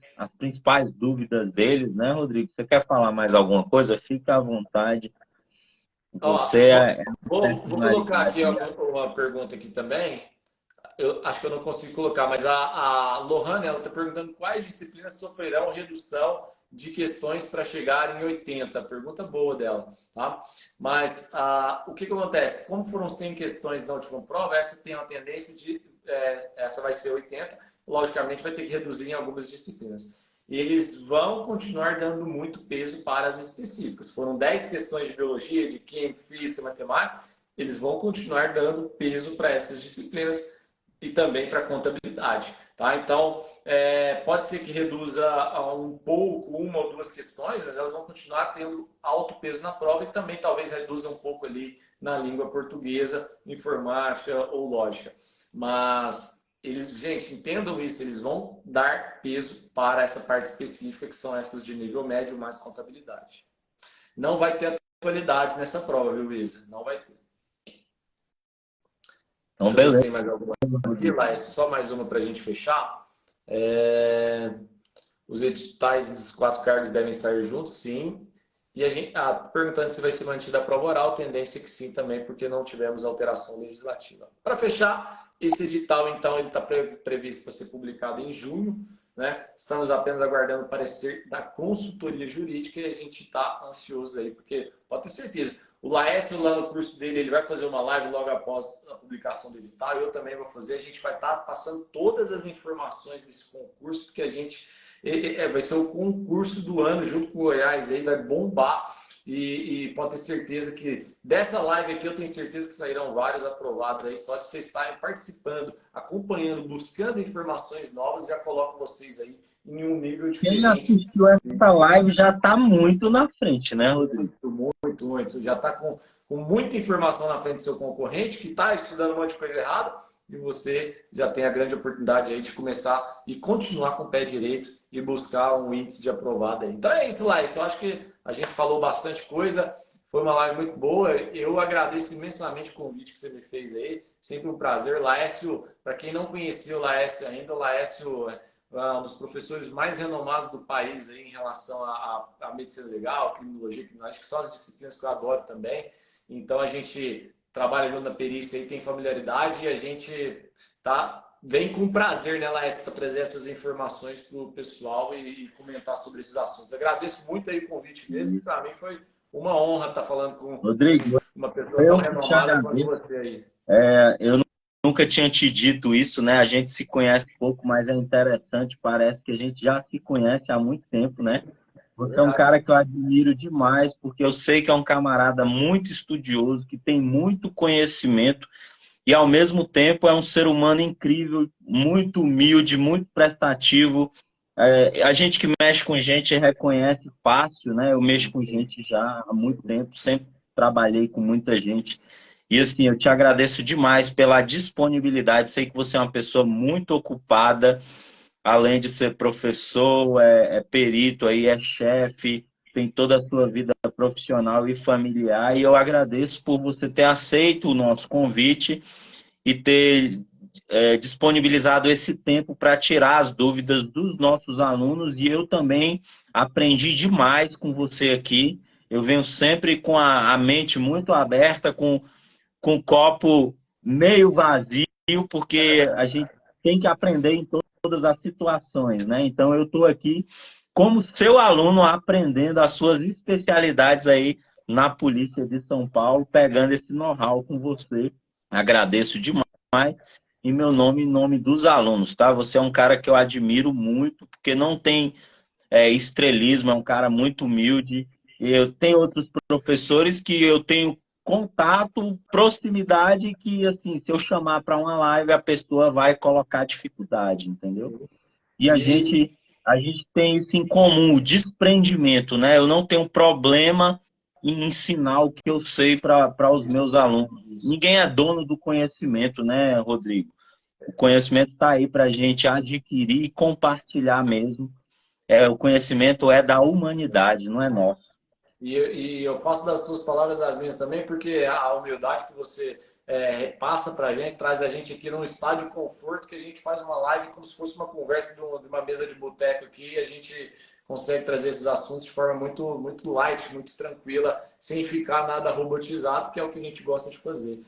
dúvidas deles, né, Rodrigo? Você quer falar mais alguma coisa? Fica à vontade. Ó, Você vou, é a vou colocar aqui personalidade. uma pergunta aqui também. Eu acho que eu não consigo colocar, mas a Lohane, ela está perguntando quais disciplinas sofrerão redução de questões para chegar em 80. Pergunta boa dela, tá? Mas o que acontece? Como foram 100 questões na última prova, essa tem uma tendência de, essa vai ser 80, logicamente vai ter que reduzir em algumas disciplinas. E eles vão continuar dando muito peso para as específicas. Foram 10 questões de biologia, de química, física, matemática, eles vão continuar dando peso para essas disciplinas e também para contabilidade. Tá? Então, pode ser que reduza um pouco, uma ou duas questões, mas elas vão continuar tendo alto peso na prova e também talvez reduza um pouco ali na língua portuguesa, informática ou lógica. Mas eles, gente, entendam isso, eles vão dar peso para essa parte específica, que são essas de nível médio mais contabilidade. Não vai ter atualidades nessa prova, viu, Luísa? Não vai ter. Então, Deixa eu ver se beleza. tem mais alguma aqui, lá. Só mais uma para a gente fechar. É... Os editais dos 4 cargos devem sair juntos? Sim. E a gente, perguntando se vai ser mantida a prova oral, tendência é que sim também, porque não tivemos alteração legislativa. Para fechar, esse edital, então, ele está previsto para ser publicado em junho, né? Estamos apenas aguardando o parecer da consultoria jurídica e a gente está ansioso aí, porque pode ter certeza, o Laércio, lá no curso dele, ele vai fazer uma live logo após a publicação do edital, eu também vou fazer, a gente vai estar passando todas as informações desse concurso, porque a gente vai ser o concurso do ano junto com o Goiás, aí vai bombar e pode ter certeza que dessa live aqui eu tenho certeza que sairão vários aprovados aí, só de vocês estarem participando, acompanhando, buscando informações novas, já coloco vocês aí em um nível Quem diferente. assistiu essa live já está muito na frente, né, Rodrigo? Muito. Já está com muita informação na frente do seu concorrente que está estudando um monte de coisa errada e você já tem a grande oportunidade aí de começar e continuar com o pé direito e buscar um índice de aprovado aí. Então é isso, Laís. Eu acho que a gente falou bastante coisa. Foi uma live muito boa. Eu agradeço imensamente o convite que você me fez aí. Sempre um prazer. Laércio, para quem não conhecia o Laércio ainda, o Laércio é um dos professores mais renomados do país aí em relação à medicina legal, criminologia, criminalística, que são as disciplinas que eu adoro também. Então a gente trabalha junto na perícia e tem familiaridade e a gente vem com prazer, né, Laércio, para trazer essas informações para o pessoal e comentar sobre esses assuntos. Agradeço muito aí o convite mesmo, para mim foi uma honra estar falando com Rodrigo, uma pessoa tão eu que te renomada quanto agradeço. você aí. Eu nunca tinha te dito isso, né? A gente se conhece pouco, mas é interessante, parece que a gente já se conhece há muito tempo, né? É Você é um verdade. cara que eu admiro demais, porque eu sei que é um camarada muito estudioso, que tem muito conhecimento e, ao mesmo tempo, é um ser humano incrível, muito humilde, muito prestativo. A gente que mexe com gente reconhece fácil, né? Eu mexo com gente já há muito tempo, sempre trabalhei com muita gente. E assim, eu te agradeço demais pela disponibilidade. Sei que você é uma pessoa muito ocupada, além de ser professor, é perito aí, é chefe, tem toda a sua vida profissional e familiar. E eu agradeço por você ter aceito o nosso convite e ter disponibilizado esse tempo para tirar as dúvidas dos nossos alunos. E eu também aprendi demais com você aqui. Eu venho sempre com a mente muito aberta, com o copo meio vazio, porque a gente tem que aprender em todas as situações, né? Então eu estou aqui como seu aluno aprendendo as suas especialidades aí na Polícia de São Paulo, pegando esse know-how com você. Agradeço demais em meu nome, em nome dos alunos, tá? Você é um cara que eu admiro muito, porque não tem estrelismo, é um cara muito humilde. Eu tenho outros professores que eu tenho contato, proximidade, que assim, se eu chamar para uma live, a pessoa vai colocar dificuldade, entendeu? E E, a gente tem isso em comum, o desprendimento, né? Eu não tenho problema em ensinar o que eu sei para os meus alunos. isso. Ninguém é dono do conhecimento, né, Rodrigo? O conhecimento está aí para a gente adquirir e compartilhar mesmo. O conhecimento é da humanidade, não é nosso. E eu faço das suas palavras as minhas também, porque a humildade que você passa para a gente, traz a gente aqui num estado de conforto, que a gente faz uma live como se fosse uma conversa de uma mesa de boteco aqui, e a gente consegue trazer esses assuntos de forma muito light, muito tranquila, sem ficar nada robotizado, que é o que a gente gosta de fazer.